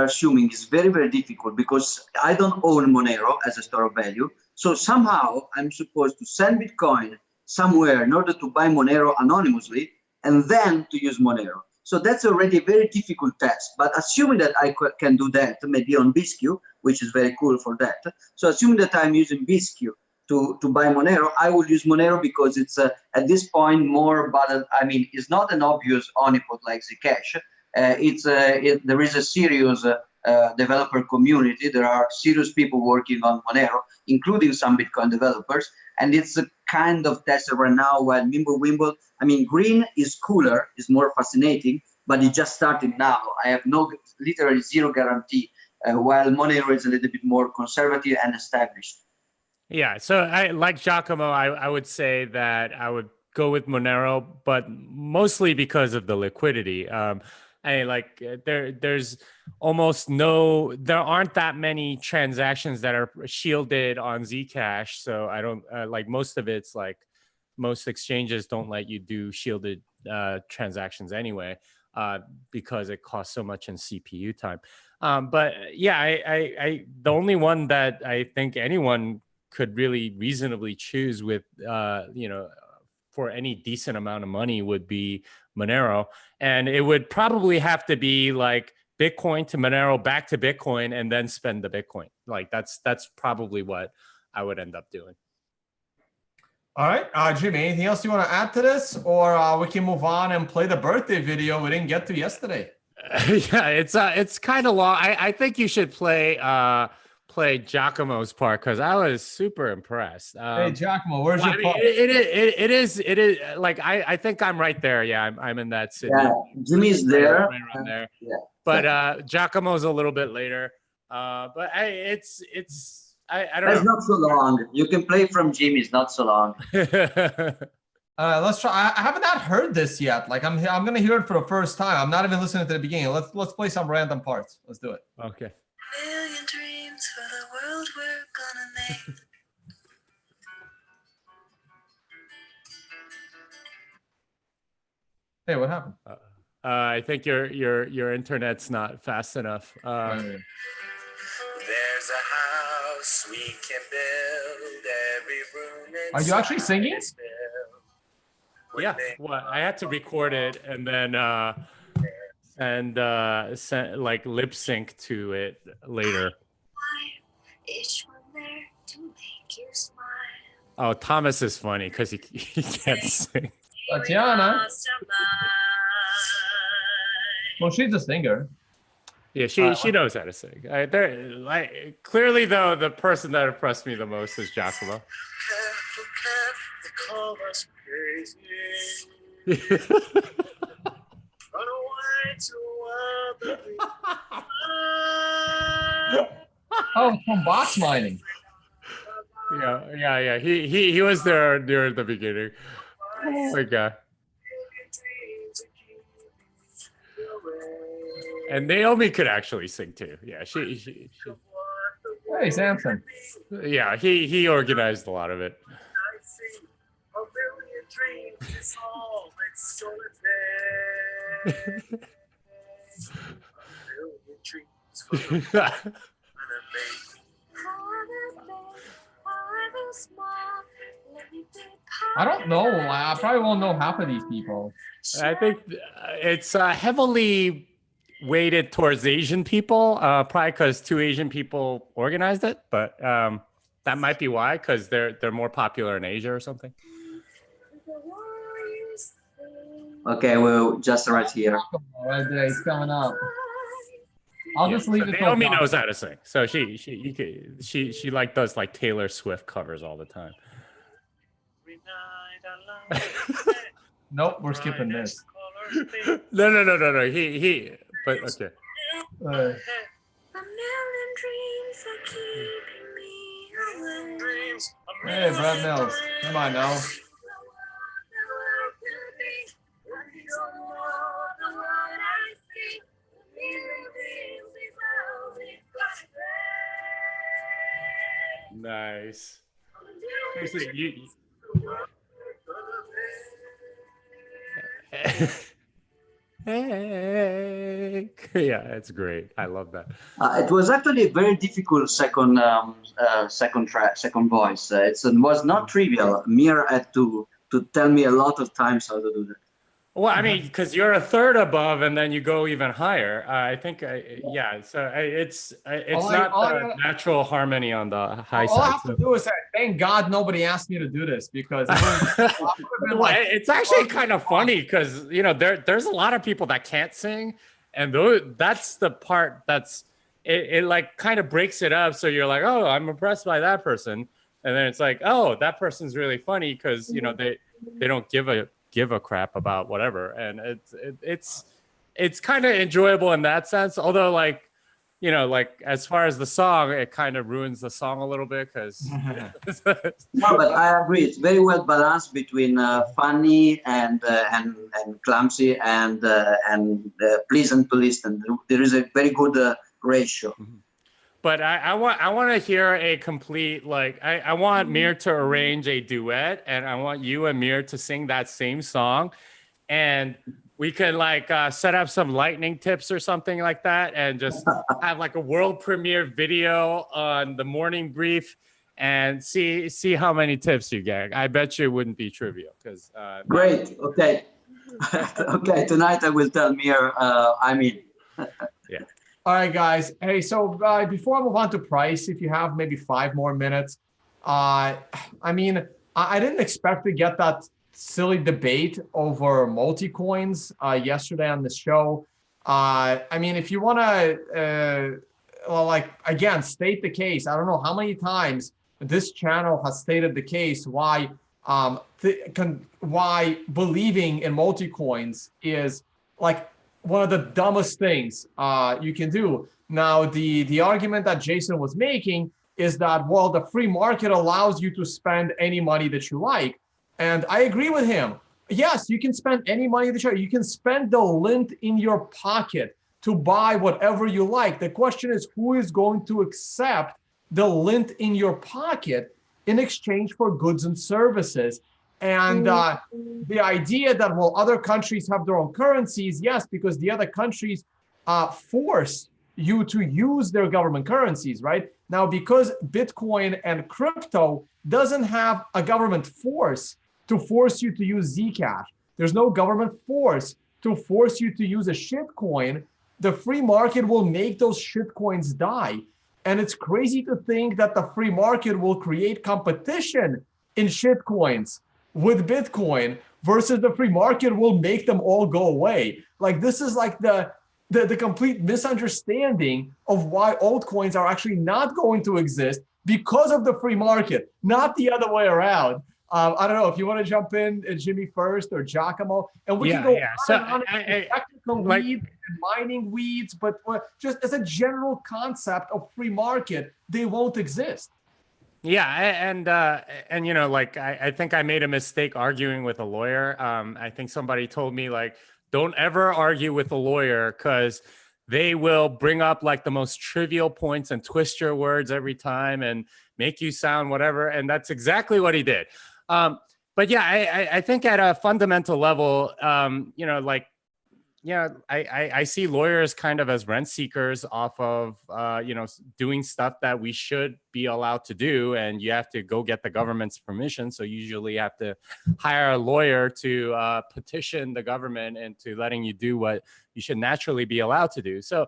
assuming is very, very difficult, because I don't own Monero as a store of value. So somehow I'm supposed to send Bitcoin somewhere in order to buy Monero anonymously and then to use Monero. So that's already a very difficult task. But assuming that I can do that, maybe on BSQ, which is very cool for that. So assuming that I'm using BSQ to buy Monero, I will use Monero because it's at this point more, but I mean, it's not an obvious honeypot like Zcash. There is a serious developer community. There are serious people working on Monero, including some Bitcoin developers, and it's a kind of test right now. While Mimblewimble, I mean, green is cooler, is more fascinating, but it just started now. I have literally zero guarantee. While Monero is a little bit more conservative and established. Yeah, so I like Giacomo. I would say that I would go with Monero, but mostly because of the liquidity. There's almost there aren't that many transactions that are shielded on Zcash. So I don't like most of it's like most exchanges don't let you do shielded transactions anyway, because it costs so much in CPU time. But yeah, the only one that I think anyone could really reasonably choose with, for any decent amount of money would be Monero. And it would probably have to be like Bitcoin to Monero back to Bitcoin and then spend the Bitcoin. Like that's probably what I would end up doing. All right, Jimmy, anything else you want to add to this, or we can move on and play the birthday video we didn't get to yesterday? Yeah, it's kind of long. I think you should play Giacomo's part because I was super impressed. Hey, Giacomo, where's your part? It is like I think I'm right there. Yeah, I'm in that city. Yeah, Jimmy's there. Right around there. Yeah. But Giacomo's a little bit later. But I don't know. It's not so long. You can play from Jimmy's, not so long. Let's try. I haven't not heard this yet. Like I'm gonna hear it for the first time. I'm not even listening to the beginning. Let's play some random parts. Let's do it. Okay. Million dreams for the world we're gonna make. Hey, what happened? I think your internet's not fast enough. There's a house we can build, every room. Are you actually singing? Yeah. Well, I had to record it and then like lip sync to it later. Each one there to make you smile. Oh, Thomas is funny because he can't sing. Tatiana. Well, she's a singer. Yeah, she knows how to sing. Clearly, though, the person that impressed me the most is Giacomo. Careful, they call us crazy. Run away to other Oh, from box mining. Yeah. He was there near the beginning. Oh my god. And Naomi could actually sing too. Yeah, she. Hey, Samson. Yeah, he organized a lot of it. I don't know. I probably won't know half of these people. I think it's heavily weighted towards Asian people, probably because 2 Asian people organized it, but that might be why, because they're more popular in Asia or something. Okay, well, just right here. Right there, he's coming up. I'll just leave it. Naomi knows how to sing, so she like does like Taylor Swift covers all the time. Nope, we're skipping this. No. He. But okay. Hey, Brad Mills. Come on now. Nice. Yeah, it's great. I love that. It was actually a very difficult second voice. It was not trivial. Mir had to tell me a lot of times how to do that. Well, I mean, because you're a third above, and then you go even higher. I think, yeah. So it's not the natural harmony on the high all I side. have to do is say, thank God nobody asked me to do this, because it would've been Well, it's actually kind of funny because there's a lot of people that can't sing, and that's the part that's it like kind of breaks it up. So you're like, oh, I'm impressed by that person, and then it's like, oh, that person's really funny because they don't give a crap about whatever, and it's kind of enjoyable in that sense. Although, like, like as far as the song, it kind of ruins the song a little bit because. No, but I agree. It's very well balanced between funny and clumsy and pleasant to listen. There is a very good ratio. But I want to hear a complete, like, I want Mir to arrange a duet, and I want you and Mir to sing that same song, and we could like set up some lightning tips or something like that, and just have like a world premiere video on the morning brief, and see how many tips you get. I bet you it wouldn't be trivial because. Great. Okay. Okay. Tonight I will tell Mir. I'm in. Yeah. All right, guys. Hey, so before I move on to price, if you have maybe 5 more minutes, I mean, I didn't expect to get that silly debate over multi-coins yesterday on the show. I mean, if you want to, like, again, state the case. I don't know how many times this channel has stated the case why why believing in multi-coins is like one of the dumbest things you can do. Now, the argument that Jason was making is that, well, the free market allows you to spend any money that you like. And I agree with him. Yes, you can spend any money that you like. You can spend the lint in your pocket to buy whatever you like. The question is, who is going to accept the lint in your pocket in exchange for goods and services? And the idea that, well, other countries have their own currencies, yes, because the other countries force you to use their government currencies, right? Now, because Bitcoin and crypto doesn't have a government force to force you to use Zcash, there's no government force to force you to use a shitcoin, the free market will make those shitcoins die. And it's crazy to think that the free market will create competition in shitcoins with Bitcoin versus the free market will make them all go away. Like, this is like the complete misunderstanding of why altcoins are actually not going to exist because of the free market, not the other way around. I don't know if you want to jump in, Jimmy first or Giacomo, and we can go on technical weeds and mining weeds, but just as a general concept of free market, they won't exist. Yeah, and like I think I made a mistake arguing with a lawyer. I think somebody told me, like, don't ever argue with a lawyer because they will bring up like the most trivial points and twist your words every time and make you sound whatever. And that's exactly what he did. But yeah, I think at a fundamental level, I see lawyers kind of as rent seekers off of, doing stuff that we should be allowed to do. And you have to go get the government's permission. So usually you have to hire a lawyer to petition the government into letting you do what you should naturally be allowed to do. So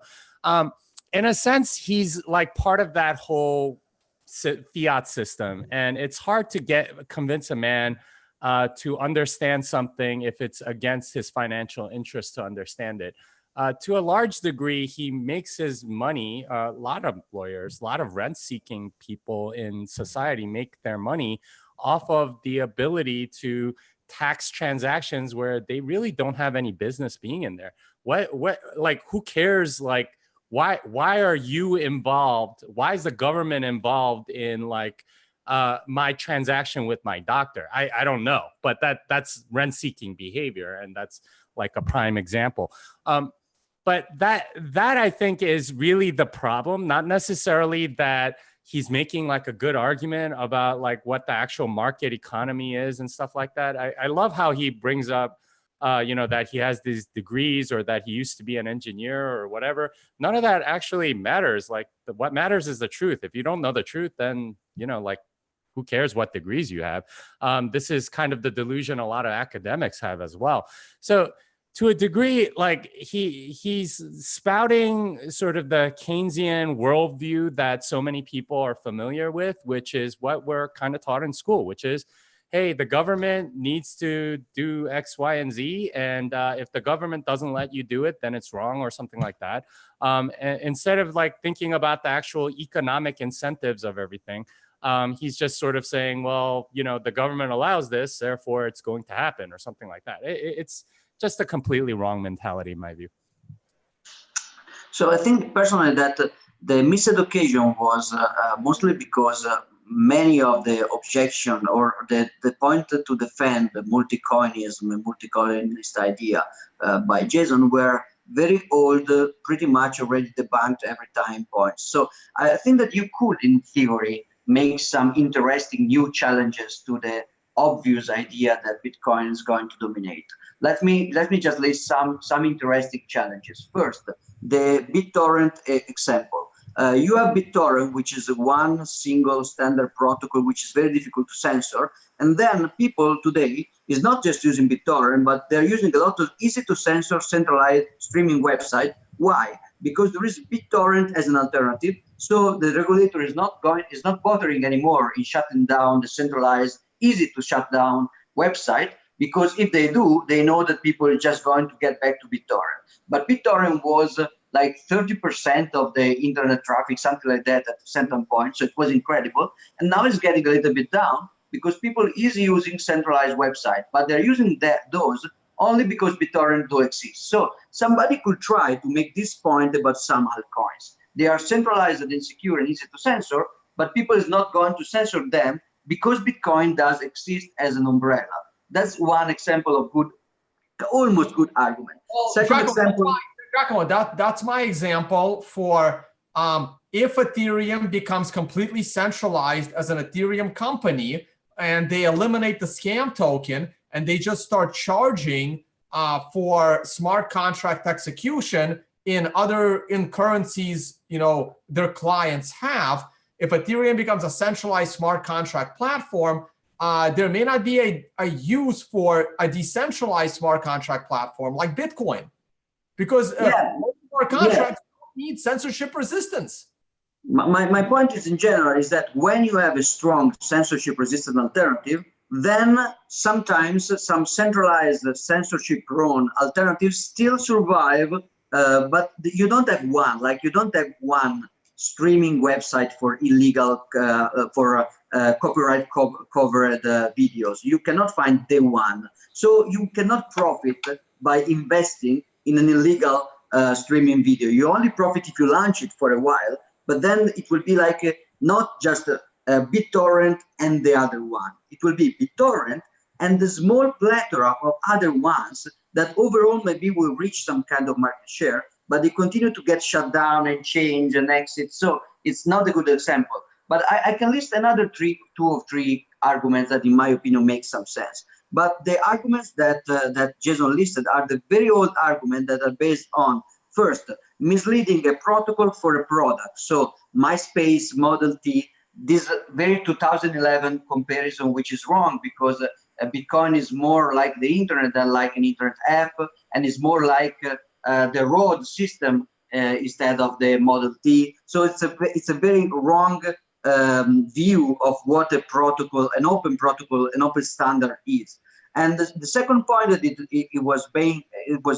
in a sense, he's like part of that whole fiat system. And it's hard to convince a man to understand something if it's against his financial interest to understand it. To a large degree, he makes his money. A lot of lawyers, a lot of rent-seeking people in society make their money off of the ability to tax transactions where they really don't have any business being in there. Like, who cares? Like, why are you involved? Why is the government involved in like my transaction with my doctor? I don't know, but that's rent-seeking behavior, and that's like a prime example. But that I think is really the problem, not necessarily that he's making like a good argument about like what the actual market economy is and stuff like that. I love how he brings up that he has these degrees or that he used to be an engineer or whatever. None of that actually matters. Like what matters is the truth. If you don't know the truth, then, like, who cares what degrees you have? This is kind of the delusion a lot of academics have as well. So to a degree, like he's spouting sort of the Keynesian worldview that so many people are familiar with, which is what we're kind of taught in school, which is, hey, the government needs to do X, Y, and Z. And if the government doesn't let you do it, then it's wrong or something like that. And instead of like thinking about the actual economic incentives of everything, he's just sort of saying, well, the government allows this, therefore it's going to happen or something like that. It's just a completely wrong mentality in my view. So I think personally that the missed occasion was mostly because many of the objection or the point to defend the multi-coinism and multi-coinist idea by Jason were very old, pretty much already debunked every time points. So I think that you could, in theory, make some interesting new challenges to the obvious idea that Bitcoin is going to dominate. Let me just list some interesting challenges. First, the BitTorrent example. You have BitTorrent, which is one single standard protocol, which is very difficult to censor. And then people today is not just using BitTorrent, but they're using a lot of easy to censor centralized streaming website. Why? Because there is BitTorrent as an alternative. So the regulator is not bothering anymore in shutting down the centralized, easy to shut down website. Because if they do, they know that people are just going to get back to BitTorrent. But BitTorrent was like 30% of the internet traffic, something like that at certain point. So it was incredible. And now it's getting a little bit down because people is using centralized website, but they're using those only because BitTorrent do exist. So somebody could try to make this point about some altcoins. They are centralized and insecure and easy to censor, but people is not going to censor them because Bitcoin does exist as an umbrella. That's one example of good, almost good argument. Well, Second example. Giacomo, that's my example for if Ethereum becomes completely centralized as an Ethereum company and they eliminate the scam token and they just start charging for smart contract execution in currencies, their clients have. If Ethereum becomes a centralized smart contract platform, there may not be a use for a decentralized smart contract platform like Bitcoin, because smart contracts don't need censorship resistance. My point is, in general, is that when you have a strong censorship-resistant alternative, then sometimes some centralized censorship-prone alternatives still survive, but you don't have one. Like you don't have one streaming website for illegal, copyright covered videos. You cannot find the one. So you cannot profit by investing in an illegal streaming video. You only profit if you launch it for a while, but then it will be like not just a BitTorrent and the other one. It will be BitTorrent and the small plethora of other ones that overall maybe will reach some kind of market share, but they continue to get shut down and change and exit. So it's not a good example. But I can list another two or three arguments that, in my opinion, make some sense. But the arguments that Jason listed are the very old arguments that are based on, first, misleading a protocol for a product. So MySpace, Model T, this very 2011 comparison, which is wrong because Bitcoin is more like the internet than like an internet app, and is more like the road system instead of the Model T. So it's a very wrong view of what a protocol, an open standard is. And the second point that it was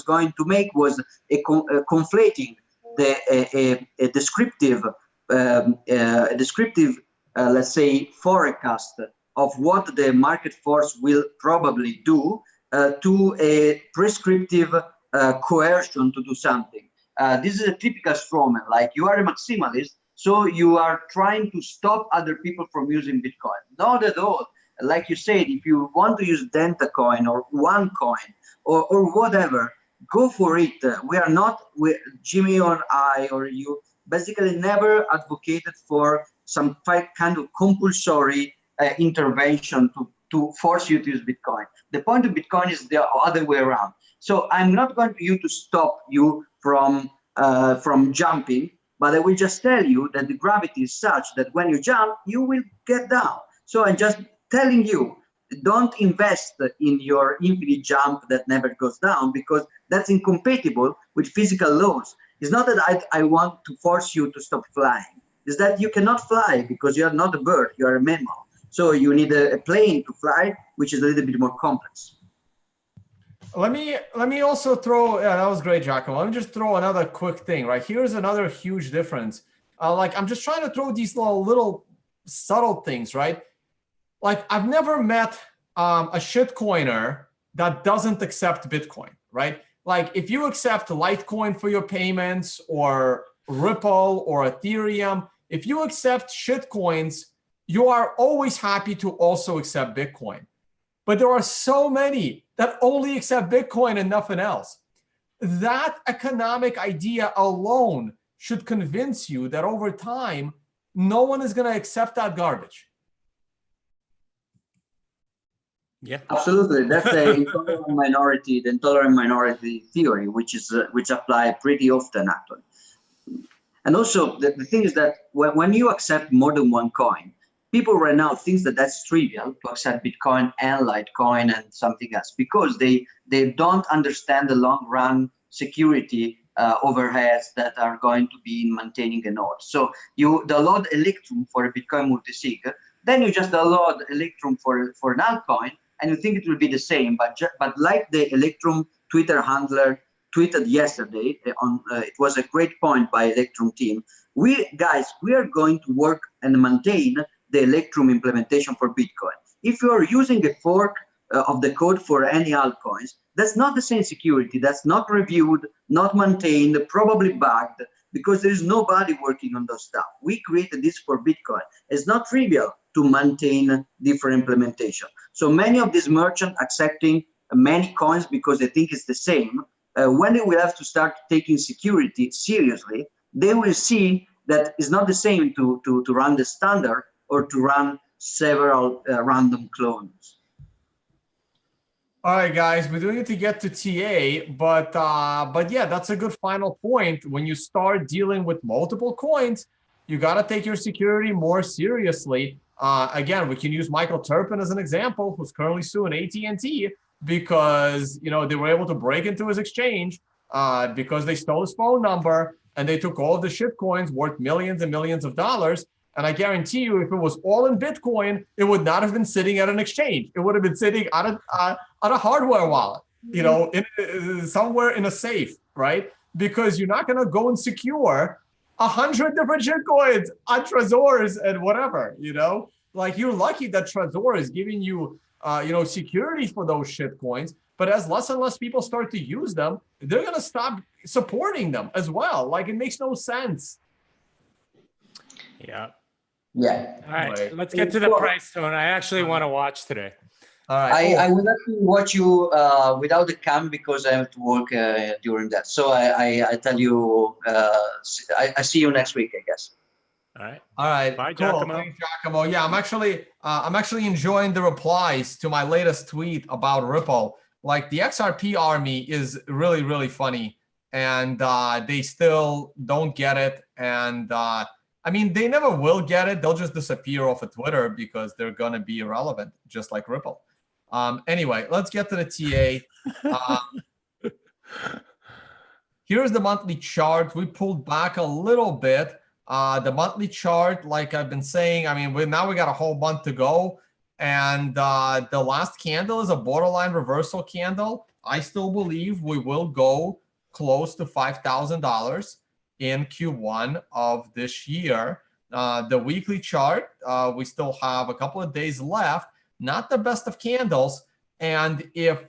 going to make was conflating a descriptive, let's say, forecast of what the market force will probably do to a prescriptive coercion to do something. This is a typical strawman. Like, you are a maximalist, so you are trying to stop other people from using Bitcoin. Not at all. Like you said, if you want to use DentaCoin or OneCoin or whatever, go for it. We are not, Jimmy or I or you, basically never advocated for some kind of compulsory intervention to force you to use Bitcoin. The point of Bitcoin is the other way around. So I'm not going to stop you from jumping, but I will just tell you that the gravity is such that when you jump, you will get down. So I'm just telling you, don't invest in your infinite jump that never goes down, because that's incompatible with physical laws. It's not that I want to force you to stop flying. It's that you cannot fly because you are not a bird, you are a mammal. So you need a plane to fly, which is a little bit more complex. Let me also throw, yeah, that was great, Giacomo. Let me just throw another quick thing, right? Here's another huge difference. Like, I'm just trying to throw these little subtle things, right? Like, I've never met a shitcoiner that doesn't accept Bitcoin, right? Like, if you accept Litecoin for your payments, or Ripple or Ethereum, if you accept shitcoins, you are always happy to also accept Bitcoin. But there are so many that only accept Bitcoin and nothing else. That economic idea alone should convince you that over time, no one is going to accept that garbage. Yeah, absolutely. That's the intolerant minority theory, which apply pretty often actually. And also the thing is that when you accept more than one coin, people right now think that that's trivial to accept Bitcoin and Litecoin and something else, because they don't understand the long run security overheads that are going to be in maintaining a node. So you download Electrum for a Bitcoin multisig, then you just download Electrum for an altcoin, and you think it will be the same. But like the Electrum Twitter handler tweeted yesterday, it was a great point by Electrum team. We are going to work and maintain the Electrum implementation for Bitcoin. If you are using a fork of the code for any altcoins, that's not the same security. That's not reviewed, not maintained, probably bugged, because there is nobody working on those stuff. We created this for Bitcoin. It's not trivial to maintain different implementation. So many of these merchants accepting many coins because they think it's the same, when they will have to start taking security seriously, they will see that it's not the same to run the standard or to run several random clones. All right, guys, we do need to get to TA, but yeah, that's a good final point. When you start dealing with multiple coins, you got to take your security more seriously. Again, we can use Michael Turpin as an example, who's currently suing AT&T because they were able to break into his exchange because they stole his phone number and they took all of the shit coins worth millions and millions of dollars. And I guarantee you, if it was all in Bitcoin, it would not have been sitting at an exchange. It would have been sitting on a hardware wallet, somewhere in a safe, right? Because you're not going to go and secure 100 different shitcoins on Trezors and whatever, Like, you're lucky that Trezor is giving you, security for those shitcoins. But as less and less people start to use them, they're going to stop supporting them as well. Like, it makes no sense. Yeah. Yeah. All right, let's get to the price, Tone. I actually want to watch today. All right. I will have to watch you without the cam because I have to work during that. So I tell you, I see you next week, I guess. All right. All right. Bye, cool. Giacomo. Thanks, Giacomo. Yeah, I'm actually enjoying the replies to my latest tweet about Ripple. Like, the XRP army is really, really funny, and they still don't get it. And I mean, they never will get it. They'll just disappear off of Twitter because they're going to be irrelevant, just like Ripple. Anyway, let's get to the TA. Here's the monthly chart. We pulled back a little bit. The monthly chart, like I've been saying, I mean, now we got a whole month to go. And the last candle is a borderline reversal candle. I still believe we will go close to $5,000 in Q1 of this year. The weekly chart, we still have a couple of days left, not the best of candles. And if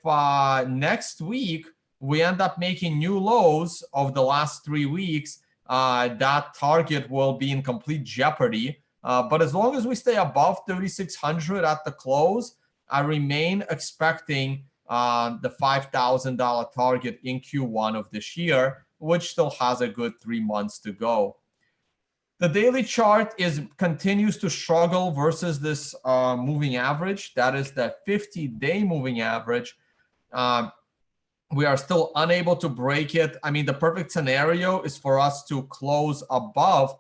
next week we end up making new lows of the last 3 weeks, that target will be in complete jeopardy. But as long as we stay above 3,600 at the close, I remain expecting the $5,000 target in Q1 of this year, which still has a good 3 months to go. The daily chart continues to struggle versus this moving average. That is the 50-day moving average. We are still unable to break it. I mean, the perfect scenario is for us to close above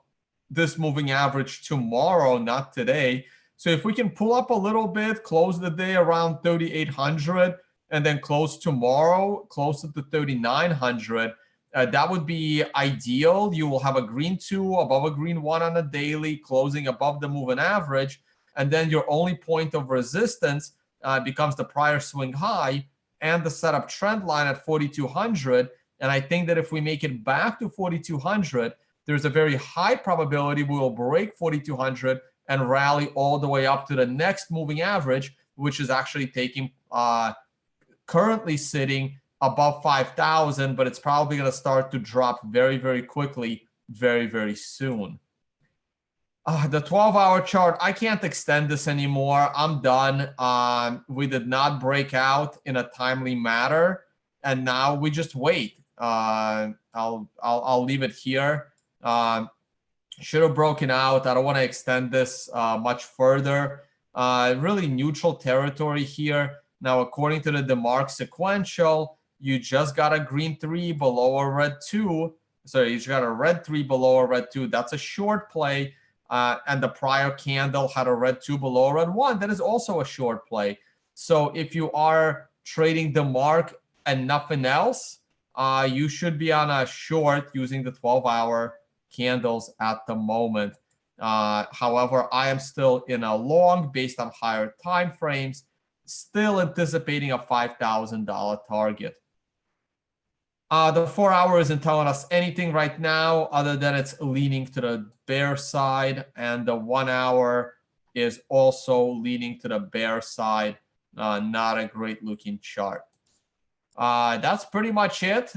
this moving average tomorrow, not today. So if we can pull up a little bit, close the day around 3,800, and then close tomorrow closer to 3,900, that would be ideal. You will have a green 2 above a green 1 on the daily, closing above the moving average. And then your only point of resistance becomes the prior swing high and the setup trend line at 4,200. And I think that if we make it back to 4,200, there's a very high probability we will break 4,200 and rally all the way up to the next moving average, which is actually currently sitting above 5,000, but it's probably going to start to drop very, very quickly, very, very soon. The 12-hour chart, I can't extend this anymore. I'm done. We did not break out in a timely manner, and now we just wait. I'll leave it here. Should have broken out. I don't want to extend this much further. Really neutral territory here. Now, according to the DeMark sequential, you just got a green 3 below a red 2. Sorry, you just got a red 3 below a red 2. That's a short play. And the prior candle had a red 2 below a red 1. That is also a short play. So if you are trading DeMark and nothing else, you should be on a short using the 12-hour candles at the moment. However, I am still in a long based on higher time frames, still anticipating a $5,000 target. The 4-hour isn't telling us anything right now other than it's leaning to the bear side, and the 1-hour is also leaning to the bear side. Not a great looking chart. That's pretty much it.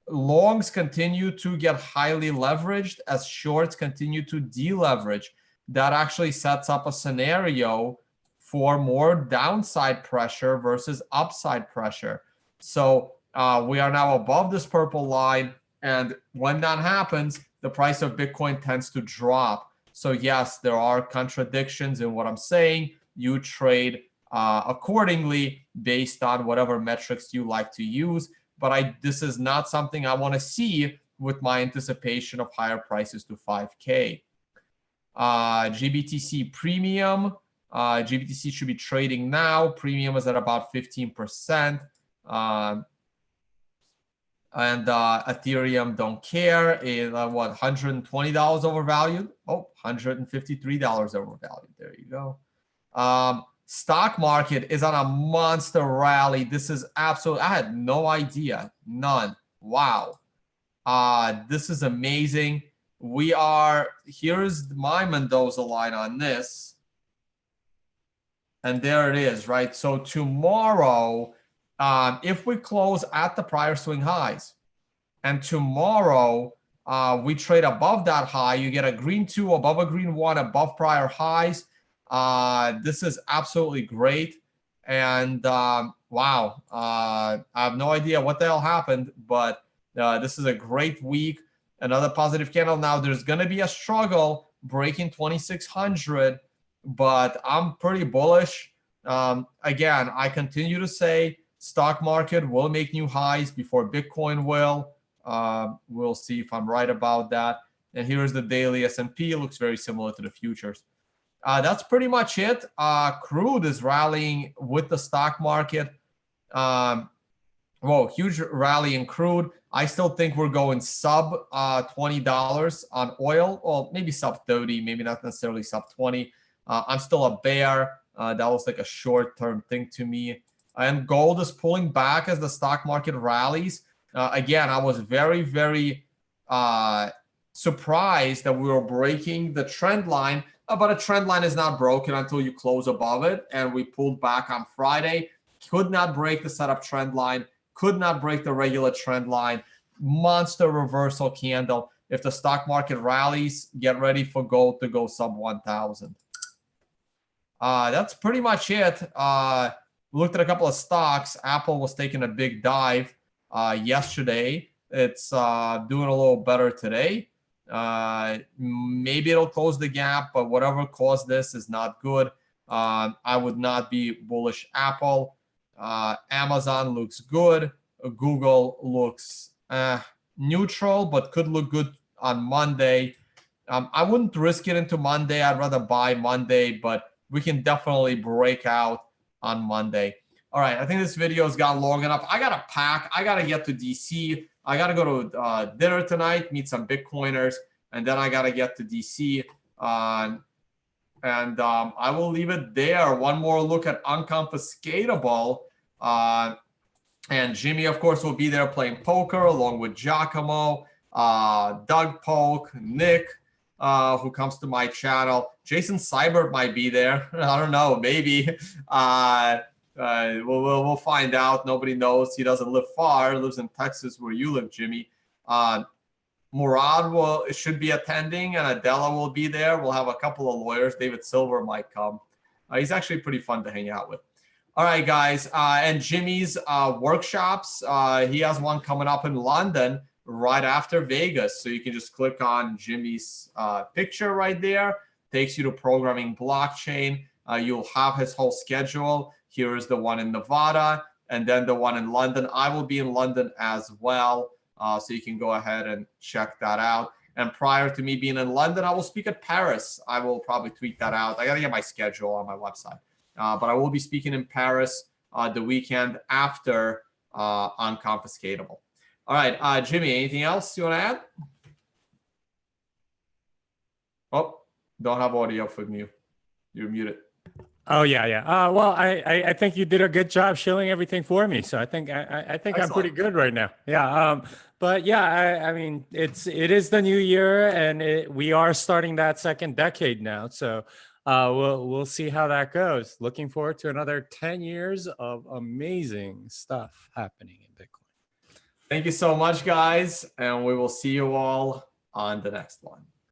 Longs continue to get highly leveraged as shorts continue to deleverage. That actually sets up a scenario for more downside pressure versus upside pressure. So we are now above this purple line, and when that happens, the price of Bitcoin tends to drop. So yes, there are contradictions in what I'm saying. You trade accordingly based on whatever metrics you like to use. But this is not something I want to see with my anticipation of higher prices to 5K. GBTC premium. GBTC should be trading now. Premium is at about 15%. And Ethereum don't care. Is what, $120 overvalued? Oh, $153 overvalued. There you go. Stock market is on a monster rally. This is absolute. I had no idea. None. Wow. This is amazing. Here's my Mendoza line on this. And there it is, right? So tomorrow, if we close at the prior swing highs, and tomorrow we trade above that high, you get a green 2 above a green 1 above prior highs. This is absolutely great. And wow, I have no idea what the hell happened, but this is a great week. Another positive candle. Now there's going to be a struggle breaking 2,600, but I'm pretty bullish. Again, I continue to say stock market will make new highs before Bitcoin will. We'll see if I'm right about that. And here's the daily S&P. It looks very similar to the futures. That's pretty much it. Crude is rallying with the stock market. Whoa, huge rally in crude. I still think we're going sub $20 on oil. Well, maybe sub 30, maybe not necessarily sub 20. I'm still a bear. That looks like a short-term thing to me. And gold is pulling back as the stock market rallies. Again, I was very, very surprised that we were breaking the trend line. But a trend line is not broken until you close above it. And we pulled back on Friday. Could not break the setup trend line. Could not break the regular trend line. Monster reversal candle. If the stock market rallies, get ready for gold to go sub 1,000. That's pretty much it. Looked at a couple of stocks. Apple was taking a big dive yesterday. It's doing a little better today. Maybe it'll close the gap, but whatever caused this is not good. I would not be bullish Apple. Amazon looks good. Google looks neutral, but could look good on Monday. I wouldn't risk it into Monday. I'd rather buy Monday, but we can definitely break out on Monday. All right, I think this video has got long enough. I got to pack. I got to get to DC. I got to go to dinner tonight, meet some Bitcoiners, and then I got to get to DC. I will leave it there. One more look at Unconfiscatable. And Jimmy, of course, will be there playing poker along with Giacomo, Doug Polk, Nick, who comes to my channel. Jason Seibert might be there. I don't know, maybe. We'll find out. Nobody knows. He doesn't live far. He lives in Texas, where you live, Jimmy. Murad should be attending, and Adela will be there. We'll have a couple of lawyers. David Silver might come. He's actually pretty fun to hang out with. All right, guys. And Jimmy's workshops, he has one coming up in London right after Vegas. So you can just click on Jimmy's picture right there. Takes you to programming blockchain. You'll have his whole schedule. Here is the one in Nevada, and then the one in London. I will be in London as well. So you can go ahead and check that out. And prior to me being in London, I will speak at Paris. I will probably tweet that out. I got to get my schedule on my website. But I will be speaking in Paris the weekend after Unconfiscatable. All right, Jimmy, anything else you want to add? Oh, don't have audio from you. You're muted. Oh yeah. Well, I think you did a good job showing everything for me. So I think I'm pretty good right now. Yeah. But yeah, I mean, it is the new year, and we are starting that second decade now. So we'll see how that goes. Looking forward to another 10 years of amazing stuff happening in Bitcoin. Thank you so much, guys, and we will see you all on the next one.